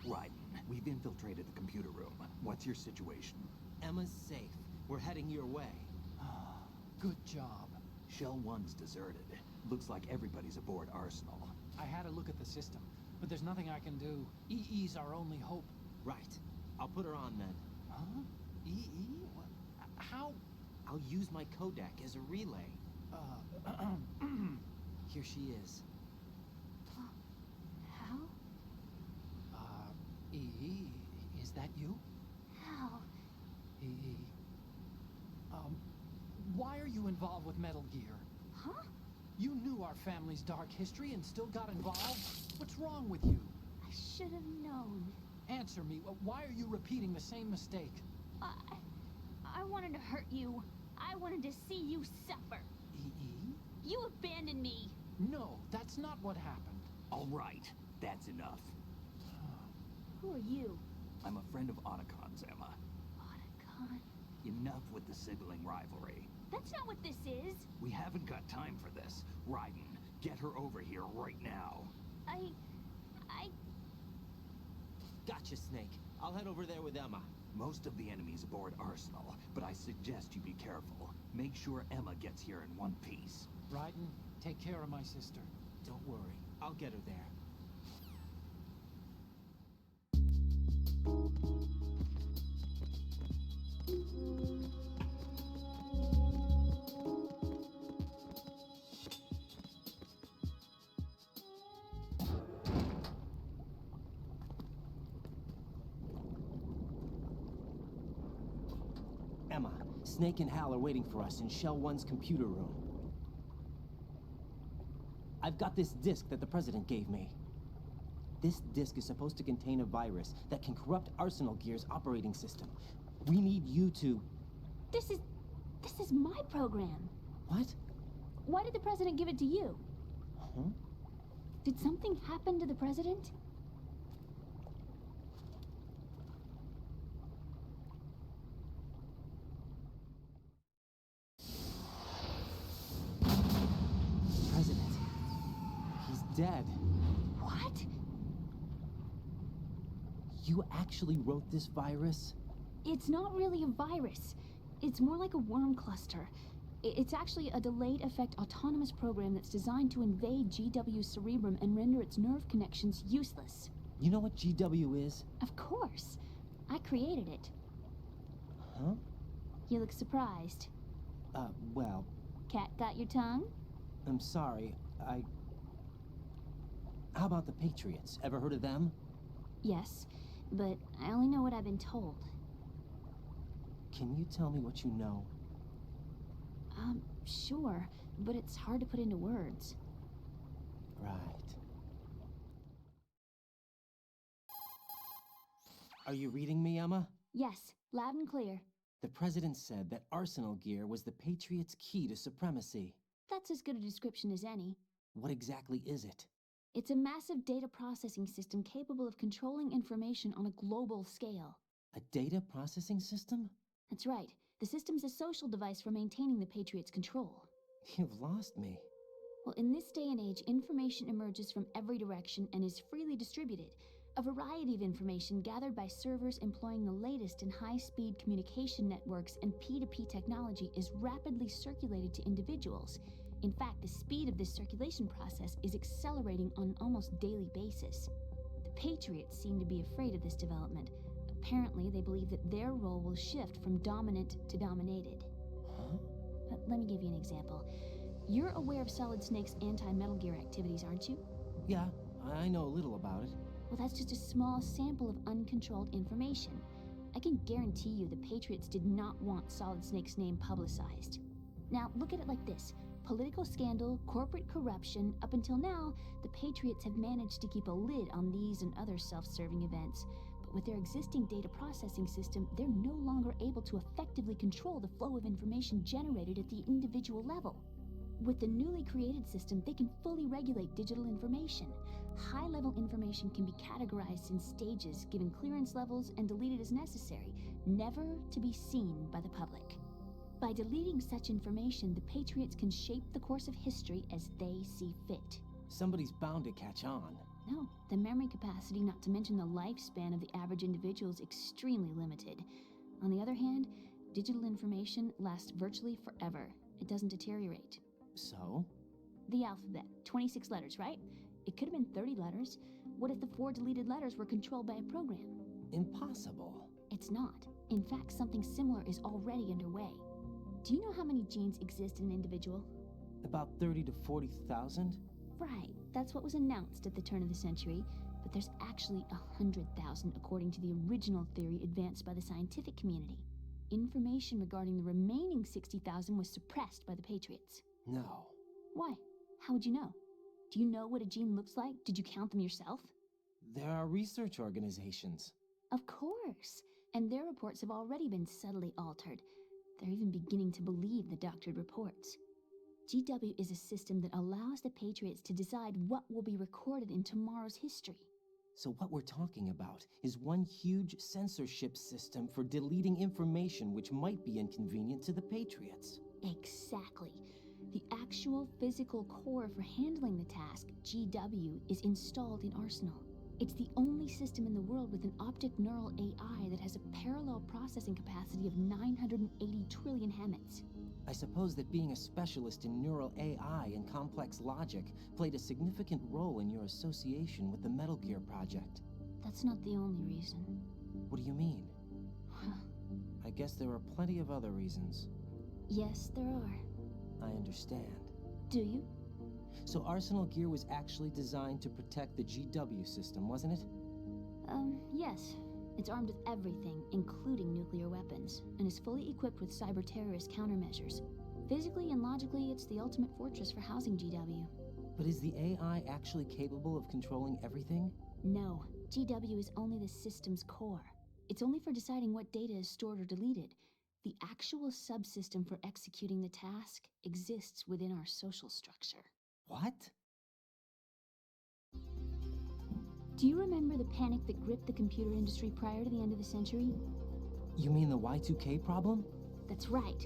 Raiden, we've infiltrated the computer room. What's your situation? Emma's safe. We're heading your way. Good job. Shell 1's deserted. Looks like everybody's aboard Arsenal. I had a look at the system, but there's nothing I can do. EE's our only hope. Right. I'll put her on then. Huh? EE? What? How? I'll use my Kodak as a relay. Here she is. How? EE, is that you? How? EE. Why are you involved with Metal Gear? Huh? You knew our family's dark history and still got involved? What's wrong with you? I should have known. Answer me. Why are you repeating the same mistake? I wanted to hurt you. I wanted to see you suffer. EE? You abandoned me. No, that's not what happened. All right, that's enough. Who are you? I'm a friend of Otacon's, Emma. Otacon? Enough with the sibling rivalry. That's not what this is. We haven't got time for this. Raiden, get her over here right now. I... Gotcha, Snake. I'll head over there with Emma. Most of the enemy's aboard Arsenal, but I suggest you be careful. Make sure Emma gets here in one piece. Raiden, take care of my sister. Don't worry. I'll get her there. Emma, Snake and Hal are waiting for us in Shell 1's computer room. I've got this disk that the President gave me. This disk is supposed to contain a virus that can corrupt Arsenal Gear's operating system. We need you to... This is my program. What? Why did the President give it to you? Huh? Did something happen to the President? President. He's dead. What? You actually wrote this virus? It's not really a virus. It's more like a worm cluster. It's actually a delayed effect autonomous program that's designed to invade GW's cerebrum and render its nerve connections useless. You know what GW is? Of course. I created it. Huh? You look surprised. Well... Cat got your tongue? I'm sorry, How about the Patriots? Ever heard of them? Yes, but I only know what I've been told. Can you tell me what you know? Sure, but it's hard to put into words. Right. Are you reading me, Emma? Yes, loud and clear. The President said that Arsenal gear was the Patriots' key to supremacy. That's as good a description as any. What exactly is it? It's a massive data processing system capable of controlling information on a global scale. A data processing system? That's right. The system's a social device for maintaining the Patriots' control. You've lost me. Well, in this day and age, information emerges from every direction and is freely distributed. A variety of information gathered by servers employing the latest in high-speed communication networks and P2P technology is rapidly circulated to individuals. In fact, the speed of this circulation process is accelerating on an almost daily basis. The Patriots seem to be afraid of this development. Apparently, they believe that their role will shift from dominant to dominated. Huh? Let me give you an example. You're aware of Solid Snake's anti-Metal Gear activities, aren't you? Yeah, I know a little about it. Well, that's just a small sample of uncontrolled information. I can guarantee you the Patriots did not want Solid Snake's name publicized. Now, look at it like this. Political scandal, corporate corruption, up until now, the Patriots have managed to keep a lid on these and other self-serving events. But with their existing data processing system, they're no longer able to effectively control the flow of information generated at the individual level. With the newly created system, they can fully regulate digital information. High-level information can be categorized in stages, given clearance levels, and deleted as necessary, never to be seen by the public. By deleting such information, the Patriots can shape the course of history as they see fit. Somebody's bound to catch on. No, the memory capacity, not to mention the lifespan of the average individual, is extremely limited. On the other hand, digital information lasts virtually forever. It doesn't deteriorate. So? The alphabet, 26 letters, right? It could have been 30 letters. What if the 4 deleted letters were controlled by a program? Impossible. It's not. In fact, something similar is already underway. Do you know how many genes exist in an individual? About 30 to 40,000? Right, that's what was announced at the turn of the century, but there's actually 100,000 according to the original theory advanced by the scientific community. Information regarding the remaining 60,000 was suppressed by the Patriots. No. Why? How would you know? Do you know what a gene looks like? Did you count them yourself? There are research organizations. Of course. And their reports have already been subtly altered. They're even beginning to believe the doctored reports. GW is a system that allows the Patriots to decide what will be recorded in tomorrow's history. So what we're talking about is one huge censorship system for deleting information which might be inconvenient to the Patriots. Exactly. The actual physical core for handling the task, GW, is installed in Arsenal. It's the only system in the world with an optic neural AI that has a parallel processing capacity of 980 trillion Hammets. I suppose that being a specialist in neural AI and complex logic played a significant role in your association with the Metal Gear project. That's not the only reason. What do you mean? I guess there are plenty of other reasons. Yes, there are. I understand. Do you? So Arsenal Gear was actually designed to protect the GW system, wasn't it? Yes. It's armed with everything, including nuclear weapons, and is fully equipped with cyber-terrorist countermeasures. Physically and logically, it's the ultimate fortress for housing GW. But is the AI actually capable of controlling everything? No. GW is only the system's core. It's only for deciding what data is stored or deleted. The actual subsystem for executing the task exists within our social structure. What? Do you remember the panic that gripped the computer industry prior to the end of the century? You mean the Y2K problem? That's right.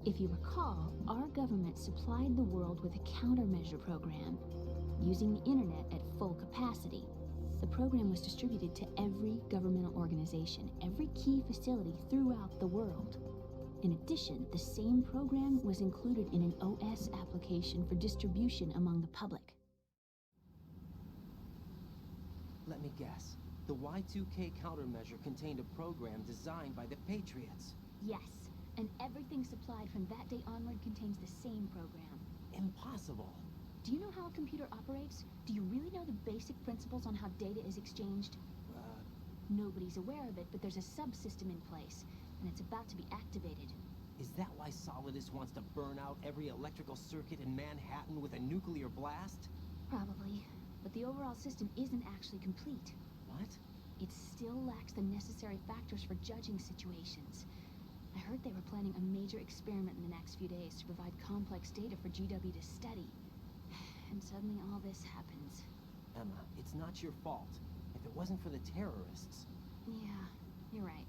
If you recall, our government supplied the world with a countermeasure program, using the internet at full capacity. The program was distributed to every governmental organization, every key facility throughout the world. In addition, the same program was included in an OS application for distribution among the public. Let me guess. The Y2K countermeasure contained a program designed by the Patriots. Yes, and everything supplied from that day onward contains the same program. Impossible. Do you know how a computer operates? Do you really know the basic principles on how data is exchanged? Nobody's aware of it, but there's a subsystem in place, and it's about to be activated. Is that why Solidus wants to burn out every electrical circuit in Manhattan with a nuclear blast? Probably, but the overall system isn't actually complete. What? it still lacks the necessary factors for judging situations. I heard they were planning a major experiment in the next few days to provide complex data for GW to study. And suddenly all this happens. Emma, it's not your fault. If it wasn't for the terrorists... Yeah, you're right.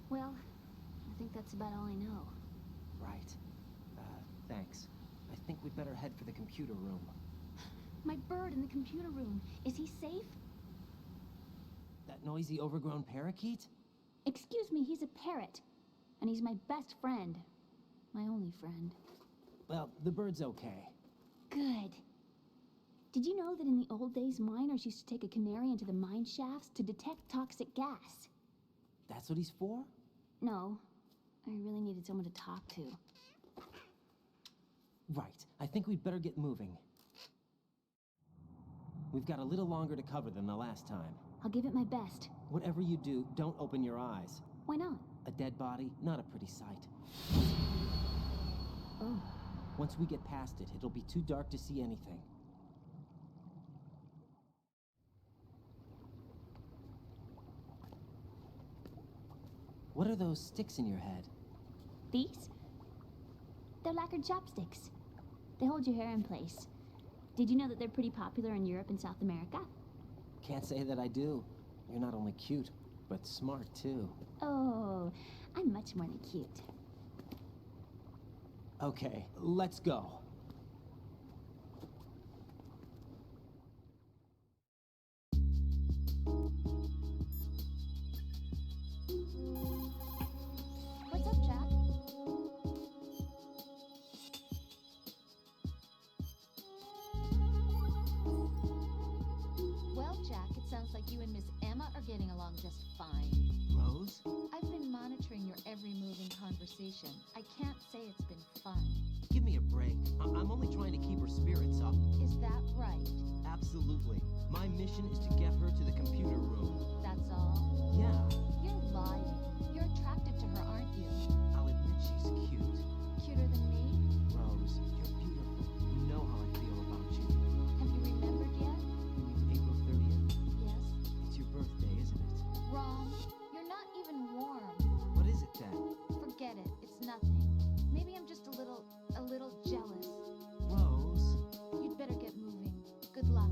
Well, I think that's about all I know. Right. Thanks. I think we'd better head for the computer room. My bird in the computer room. Is he safe? That noisy, overgrown parakeet? Excuse me, he's a parrot. And he's my best friend. My only friend. Well, the bird's okay. Good. Did you know that in the old days, miners used to take a canary into the mine shafts to detect toxic gas? That's what he's for? No. I really needed someone to talk to. Right. I think we'd better get moving. We've got a little longer to cover than the last time. I'll give it my best. Whatever you do, don't open your eyes. Why not? A dead body, not a pretty sight. Oh. Once we get past it, it'll be too dark to see anything. What are those sticks in your head? These? They're lacquered chopsticks. They hold your hair in place. Did you know that they're pretty popular in Europe and South America? Can't say that I do. You're not only cute, but smart too. Oh, I'm much more than cute. Okay, let's go. What's up, Jack? Well, Jack, it sounds like you and Miss Emma are getting along just fine. Rose? I've been monitoring your every move and conversation. I can't say it's been fun. Give me a break. I'm only trying to keep her spirits up. Is that right? Absolutely. My mission is to get her to the computer room. That's all? Yeah. You're lying. You're attracted to her, aren't you? I'll admit she's cute. Cuter than me? Rose, you're beautiful. You know how I feel about you. Have you remembered yet? April 30th? Yes. It's your birthday, isn't it? Wrong. You're not even warm. What is it then? Forget it. It's nothing. Maybe I'm just a little jealous. Rose? You'd better get moving. Good luck.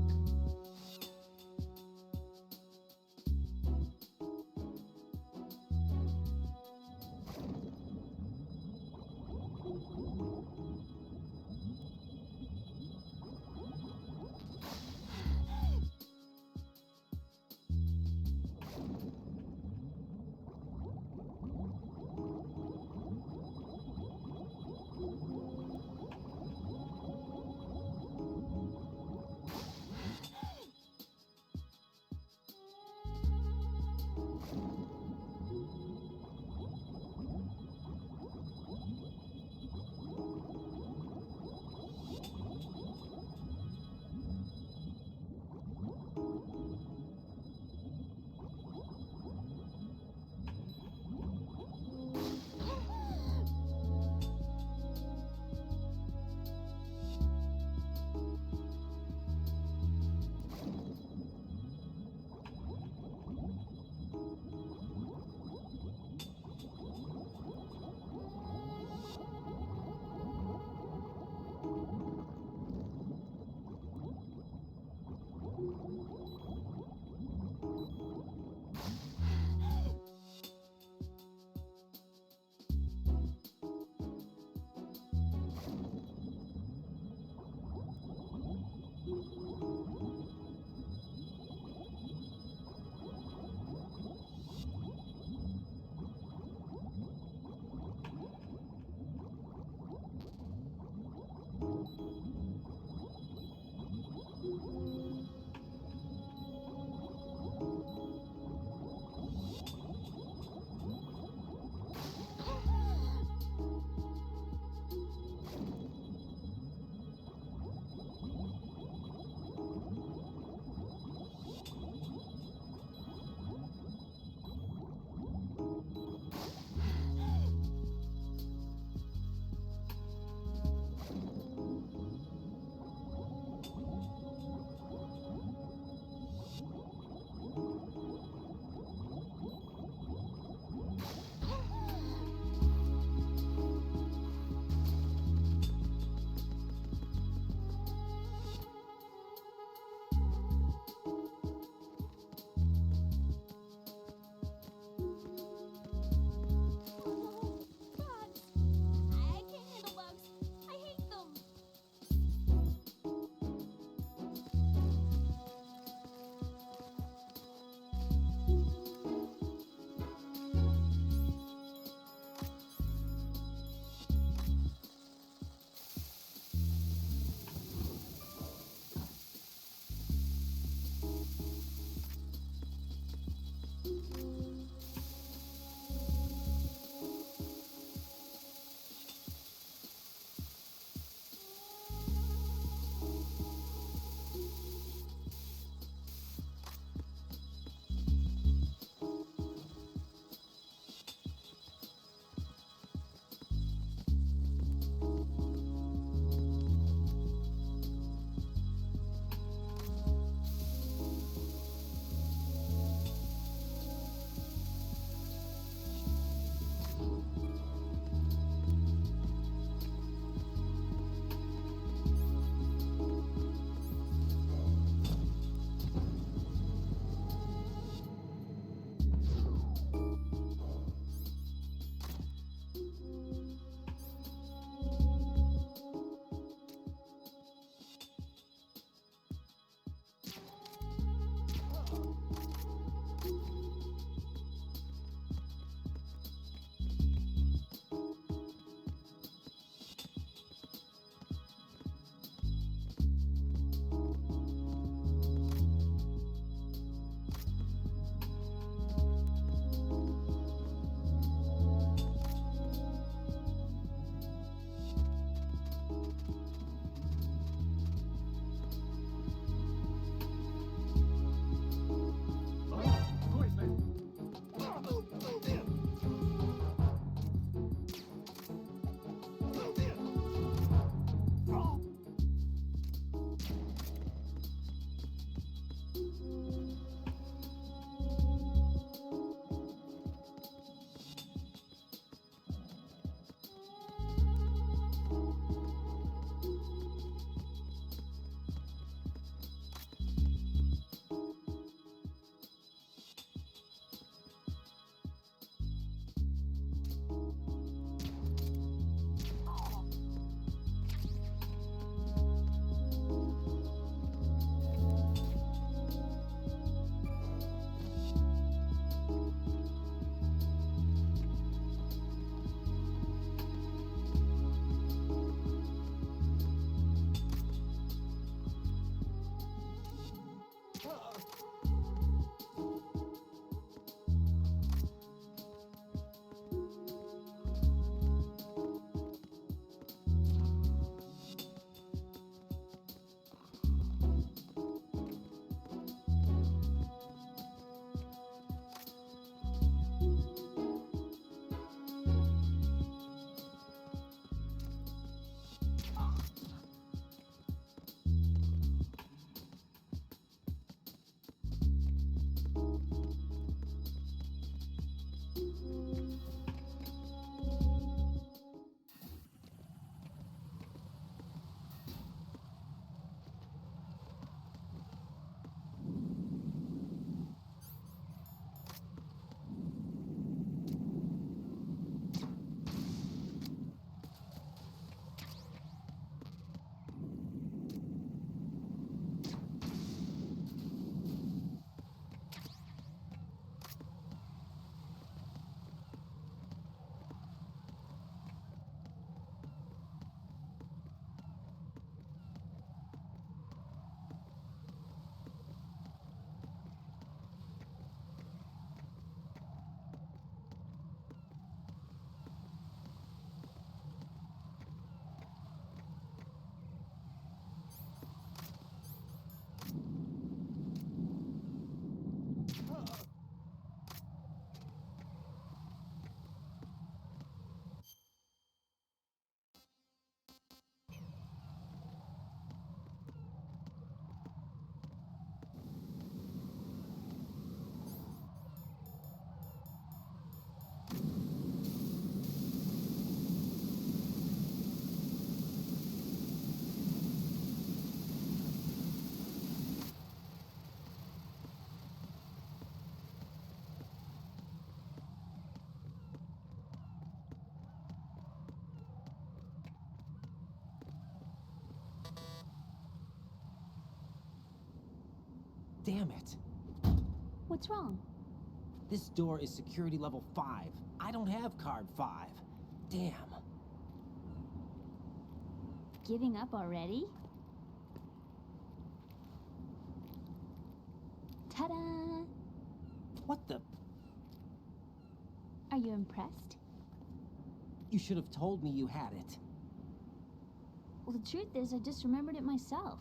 Damn it. What's wrong? This door is security level 5. I don't have card 5. Damn. Giving up already? Ta-da! What the? Are you impressed? You should have told me you had it. Well, the truth is, I just remembered it myself.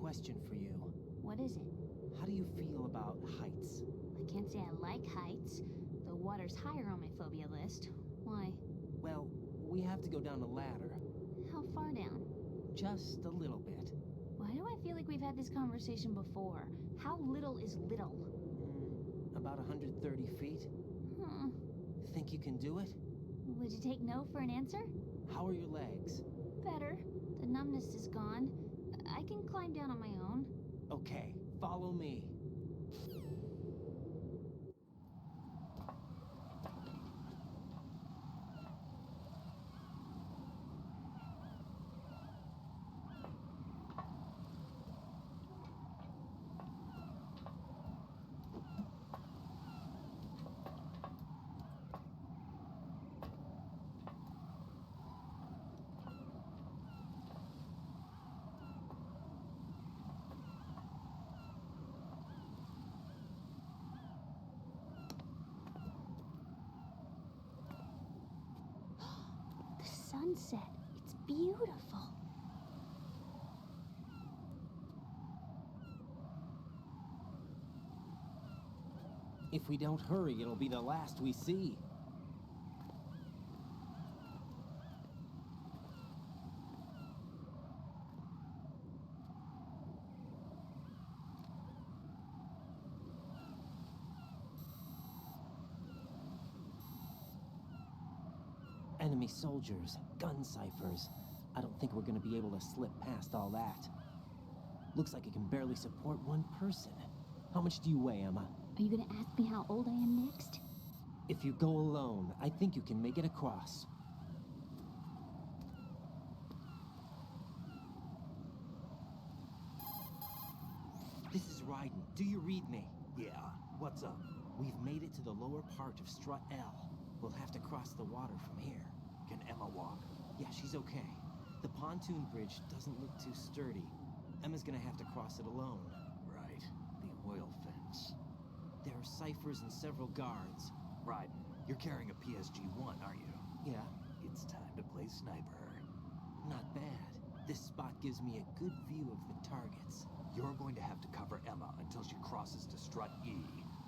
Question for you. What is it? How do you feel about heights? I can't say I like heights. The water's higher on my phobia list. Why? Well, we have to go down a ladder. How far down? Just a little bit. Why do I feel like we've had this conversation before? How little is little? About 130 feet. Huh. Think you can do it? Would you take no for an answer? How are your legs? Better. The numbness is gone. I can climb down on my own. Okay, follow me. Sunset. It's beautiful. If we don't hurry, it'll be the last we see. Enemy soldiers, gun ciphers. I don't think we're gonna be able to slip past all that. Looks like it can barely support one person. How much do you weigh, Emma? Are you gonna ask me how old I am next? If you go alone, I think you can make it across. This is Raiden. Do you read me? Yeah, what's up? We've made it to the lower part of Strut L. We'll have to cross the water from here. Can Emma walk? Yeah, she's okay. The pontoon bridge doesn't look too sturdy. Emma's gonna have to cross it alone. Right. The oil fence. There are ciphers and several guards. Raiden, you're carrying a PSG-1, aren't you? Yeah. It's time to play sniper. Not bad. This spot gives me a good view of the targets. You're going to have to cover Emma until she crosses to Strut E.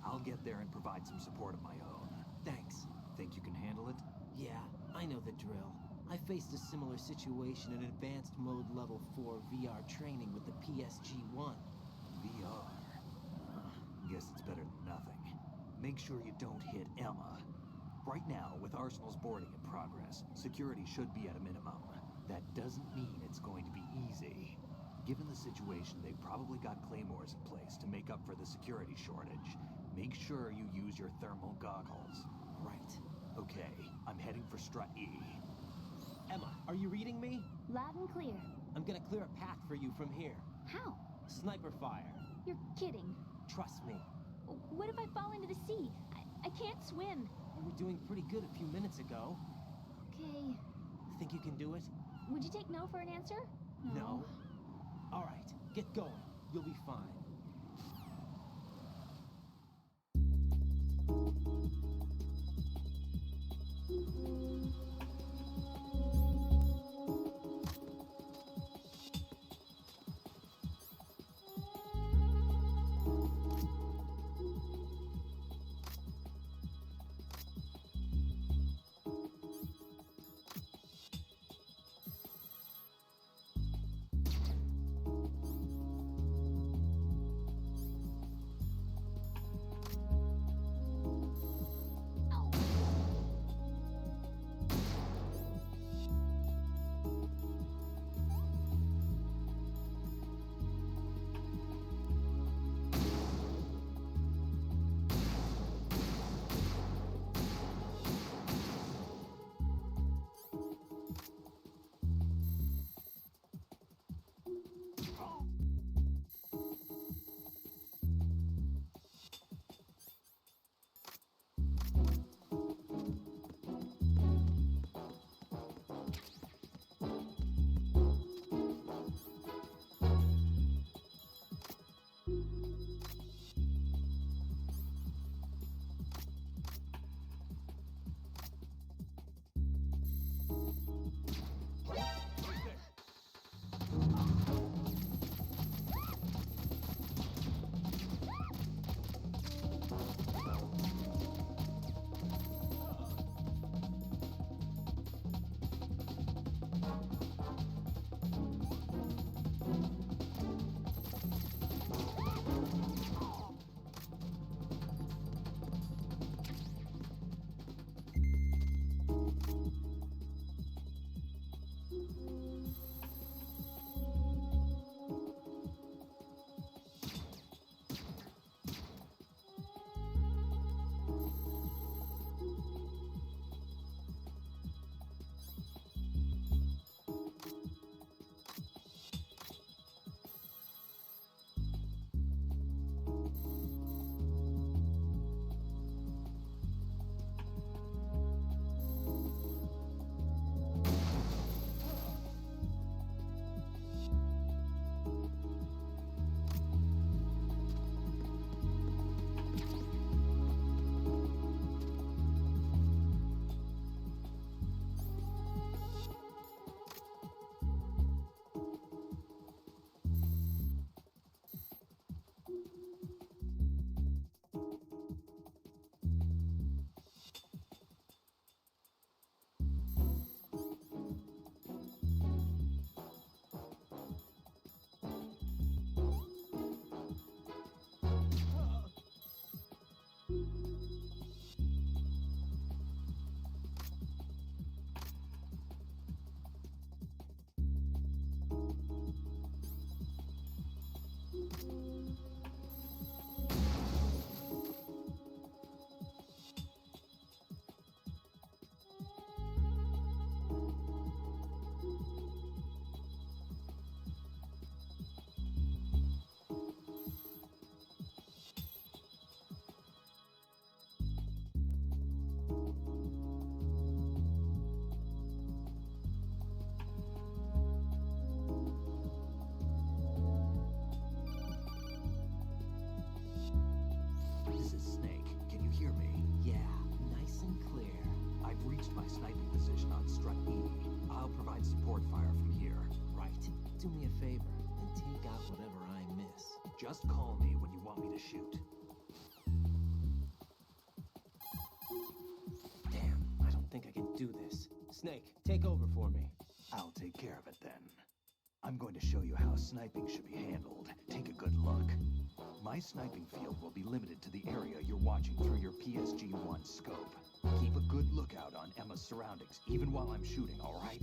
I'll get there and provide some support of my own. Thanks. Think you can handle it? Yeah, I know the drill. I faced a similar situation in Advanced Mode Level 4 VR training with the PSG-1. VR? Guess it's better than nothing. Make sure you don't hit Emma. Right now, with Arsenal's boarding in progress, security should be at a minimum. That doesn't mean it's going to be easy. Given the situation, they've probably got claymores in place to make up for the security shortage. Make sure you use your thermal goggles. Right. Okay, I'm heading for Strut E. Emma, are you reading me? Loud and clear. I'm gonna clear a path for you from here. How? Sniper fire. You're kidding. Trust me. What if I fall into the sea? I can't swim. You were doing pretty good a few minutes ago. Okay. Think you can do it? Would you take no for an answer? No. All right, get going. You'll be fine. Just call me when you want me to shoot. Damn. Snake, take over for me. I'll take care of it then. I'm going to show you how sniping should be handled. Take a good look. My sniping field will be limited to the area you're watching through your PSG-1 scope. Keep a good lookout on Emma's surroundings, even while I'm shooting, all right?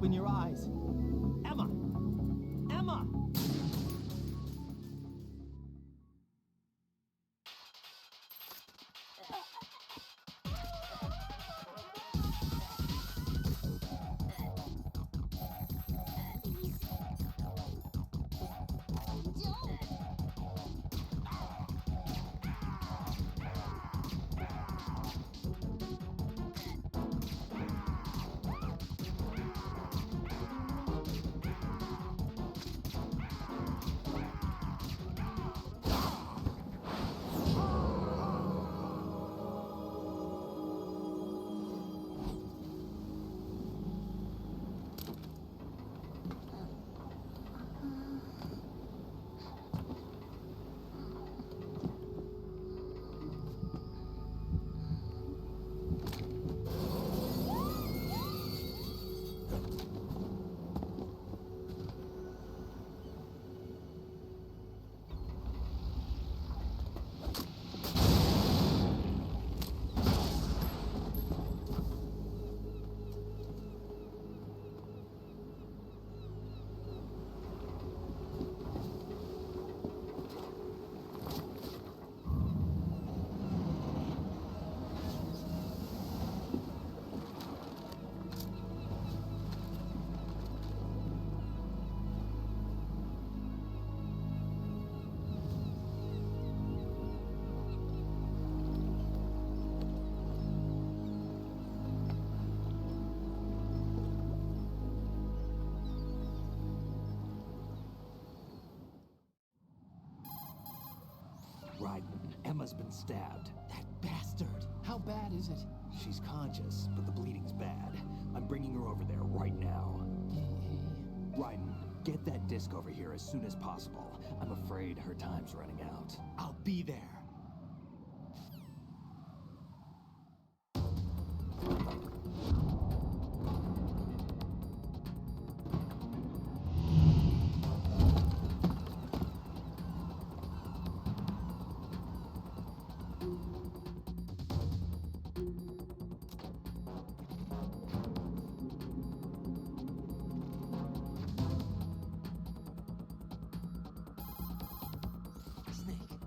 Open your eyes. Emma! Emma! Emma's been stabbed. That bastard! How bad is it? She's conscious, but the bleeding's bad. I'm bringing her over there right now. Raiden, get that disc over here as soon as possible. I'm afraid her time's running out. I'll be there.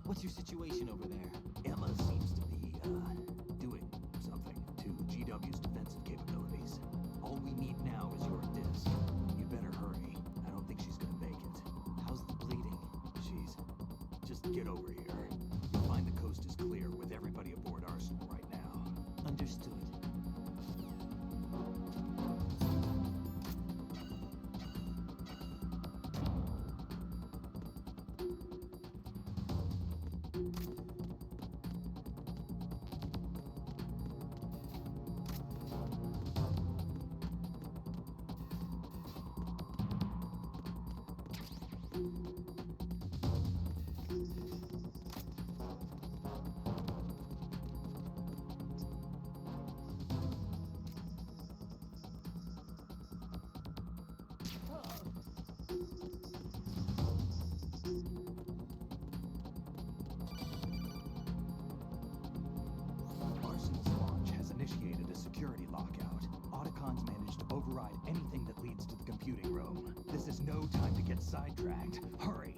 What's your situation over there? Emma seems to be, doing something to GW's defensive capabilities. All we need now is your disc. You'd better hurry. I don't think she's gonna make it. How's the bleeding? Just get over here. You'll find the coast is clear with everybody aboard Arsenal right now. Understood. Arsenal's launch has initiated a security lockout. Autocon's managed to override anything that leads to the computing room. This is no time to get sidetracked. Hurry!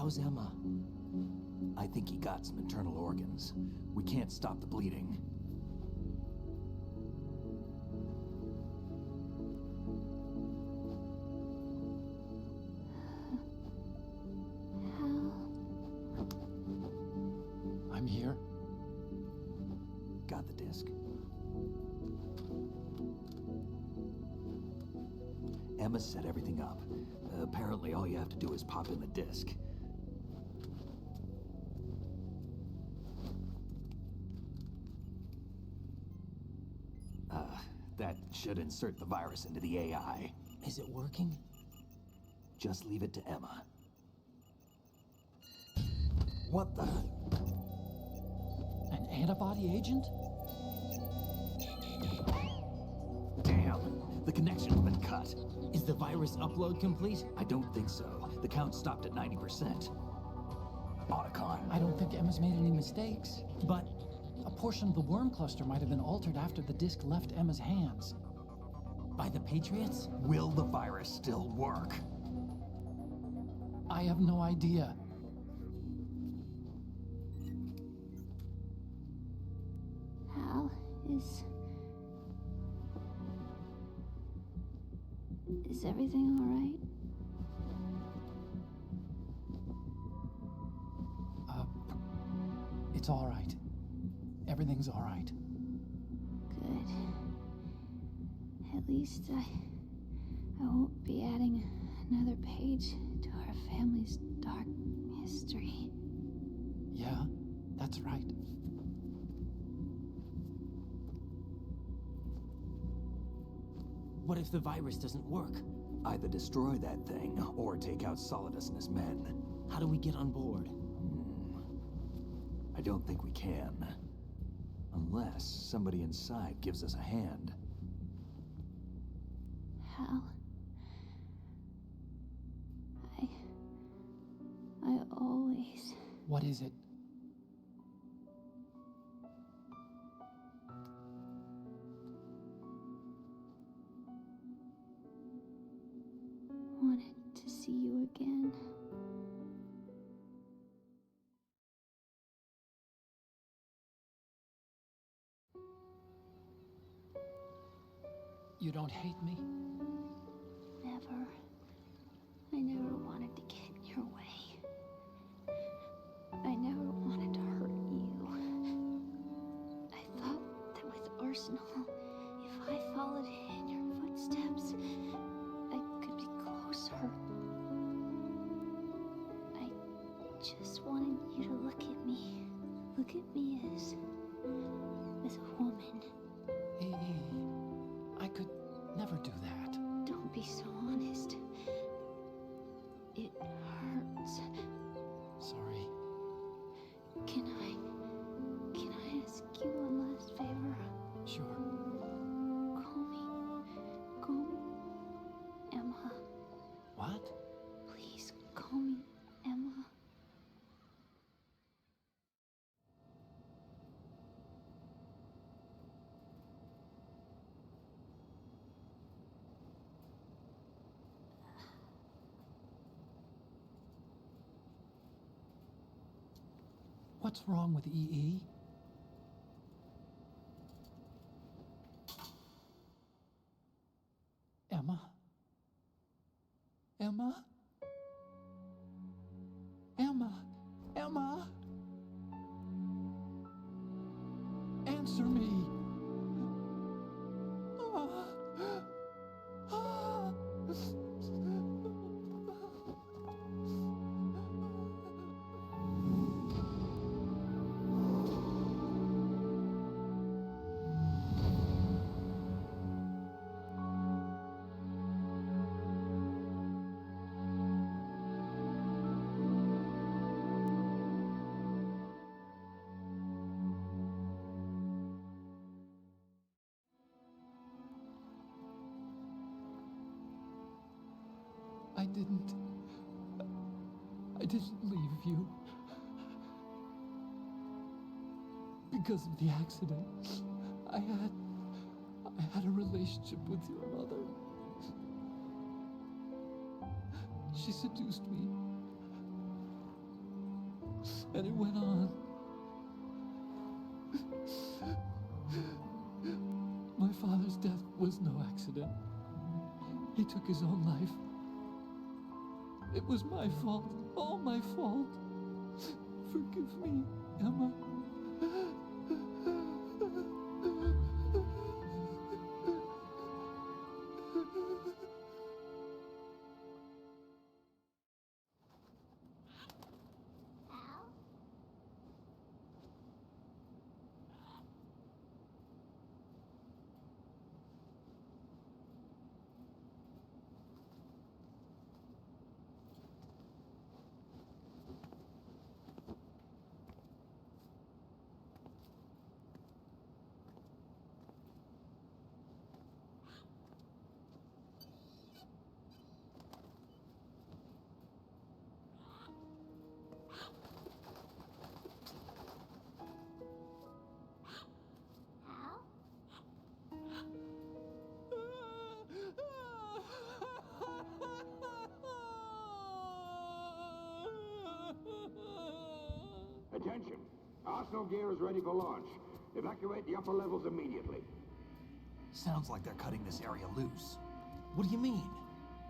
How's Emma? I think he got some internal organs. We can't stop the bleeding. I'm here. Got the disc. Emma set everything up. Apparently all you have to do is pop in the disc. That should insert the virus into the AI. Is it working? Just leave it to Emma. What the? An antibody agent? Damn! The connection's been cut. Is the virus upload complete? I don't think so. The count stopped at 90%. Otacon. I don't think Emma's made any mistakes. But a portion of the worm cluster might have been altered after the disc left Emma's hands. By the Patriots? Will the virus still work? I have no idea. Hal, is everything all right? It's all right. Everything's all right. Good. At least I won't be adding another page to our family's dark history. Yeah, that's right. What if the virus doesn't work? Either destroy that thing, or take out Solidus and his men. How do we get on board? I don't think we can. Unless somebody inside gives us a hand. Hal, I always... What is it? wanted to see you again. You don't hate me? Never. I never wanted to get in your way. I never wanted to hurt you. I thought that with Arsenal, if I followed in your footsteps, I could be closer. I just wanted you to look at me. Look at me as a woman. I could never do that. Don't be so honest. It hurts. Sorry. Can I ask you one last favor? Sure. Call me Emma. What? Please call me Emma. What's wrong with EE? Emma? Emma? Emma? Emma? Answer me! I didn't leave you. Because of the accident, I had a relationship with your mother. She seduced me. And it went on. My father's death was no accident. He took his own life. It was my fault, all my fault. Forgive me, Emma. Attention! Arsenal gear is ready for launch. Evacuate the upper levels immediately. Sounds like they're cutting this area loose. What do you mean?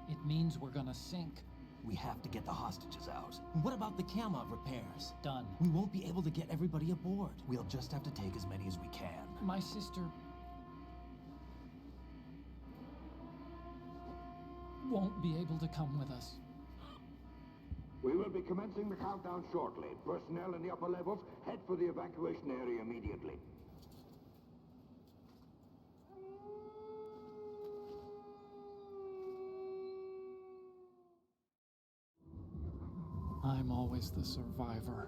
It means we're gonna sink. We have to get the hostages out. What about the Kamov repairs? Done. We won't be able to get everybody aboard. We'll just have to take as many as we can. My sister won't be able to come with us. We will be commencing the countdown shortly. Personnel in the upper levels, head for the evacuation area immediately. I'm always the survivor.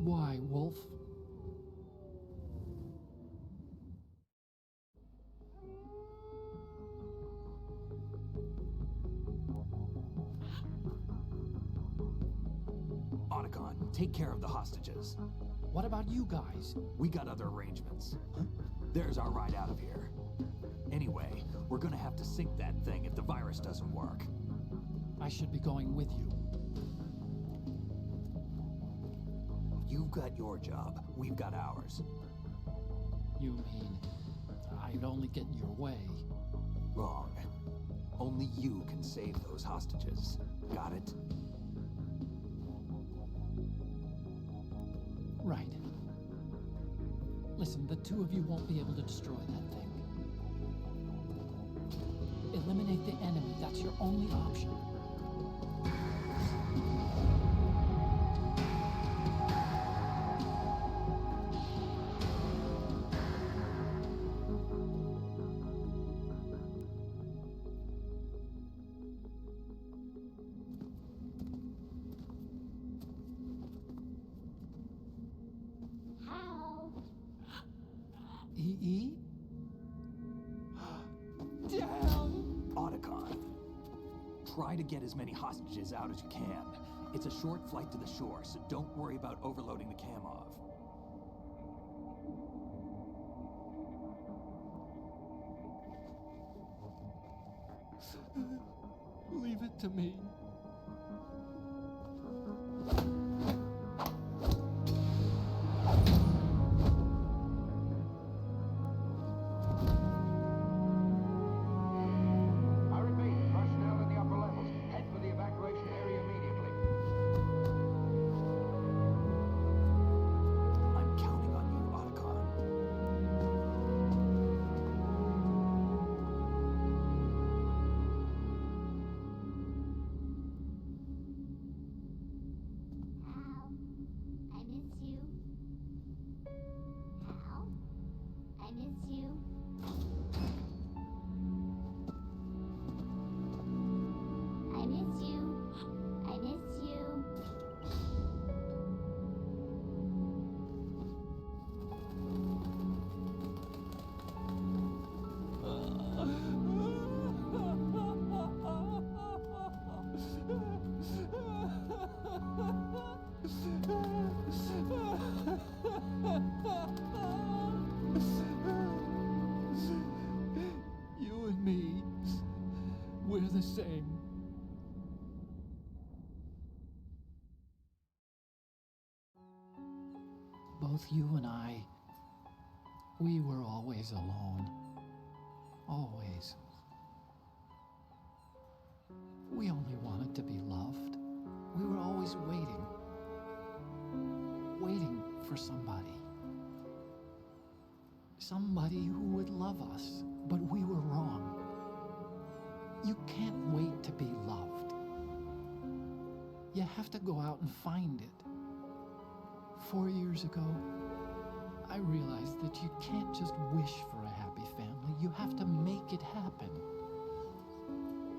Why, Wolf? Otacon, take care of the hostages. What about you guys? We got other arrangements. There's our ride out of here. Anyway, we're gonna have to sink that thing if the virus doesn't work. I should be going with you. You've got your job. We've got ours. You mean I'd only get in your way? Wrong. Only you can save those hostages. Got it? Right. Listen, the two of you won't be able to destroy that thing. Eliminate the enemy. That's your only option. E? Damn! Otacon, try to get as many hostages out as you can. It's a short flight to the shore, so don't worry about overloading the Kamov. Leave it to me. both you and I, we were always alone. Always. We only wanted to be loved. We were always waiting. Waiting for somebody. Somebody who would love us, but we were wrong. You can't wait to be loved. You have to go out and find it. 4 years ago, I realized that you can't just wish for a happy family. You have to make it happen.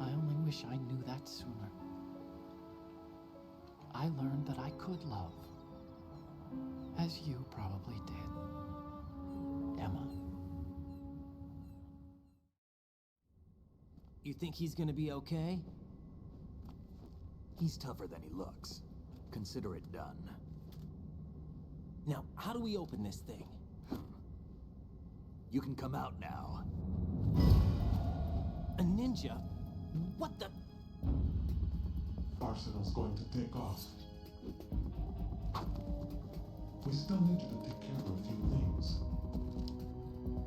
I only wish I knew that sooner. I learned that I could love, as you probably did, Emma. You think he's gonna be okay? He's tougher than he looks. Consider it done. Now, how do we open this thing? You can come out now. A ninja? What the? Arsenal's going to take off. We still need you to take care of a few things.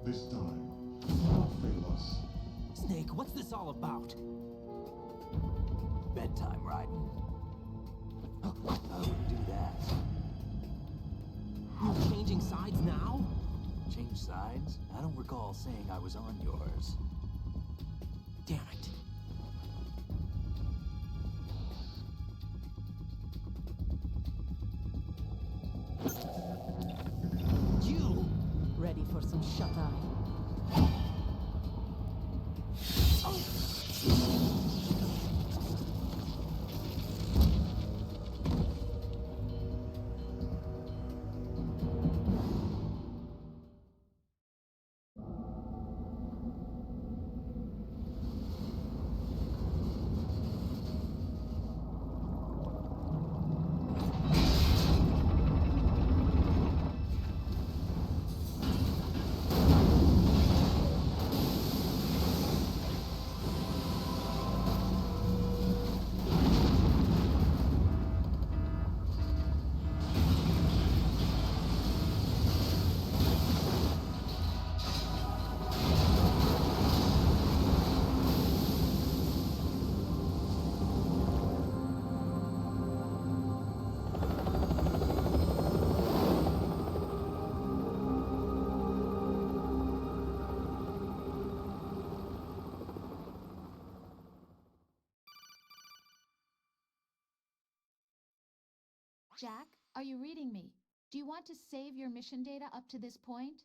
This time, do not fail us. Snake, what's this all about? Bedtime, Raiden. I wouldn't do that. You're changing sides now? Change sides? I don't recall saying I was on yours. Damn it. You! Ready for some shut-eye? Jack, are you reading me? Do you want to save your mission data up to this point?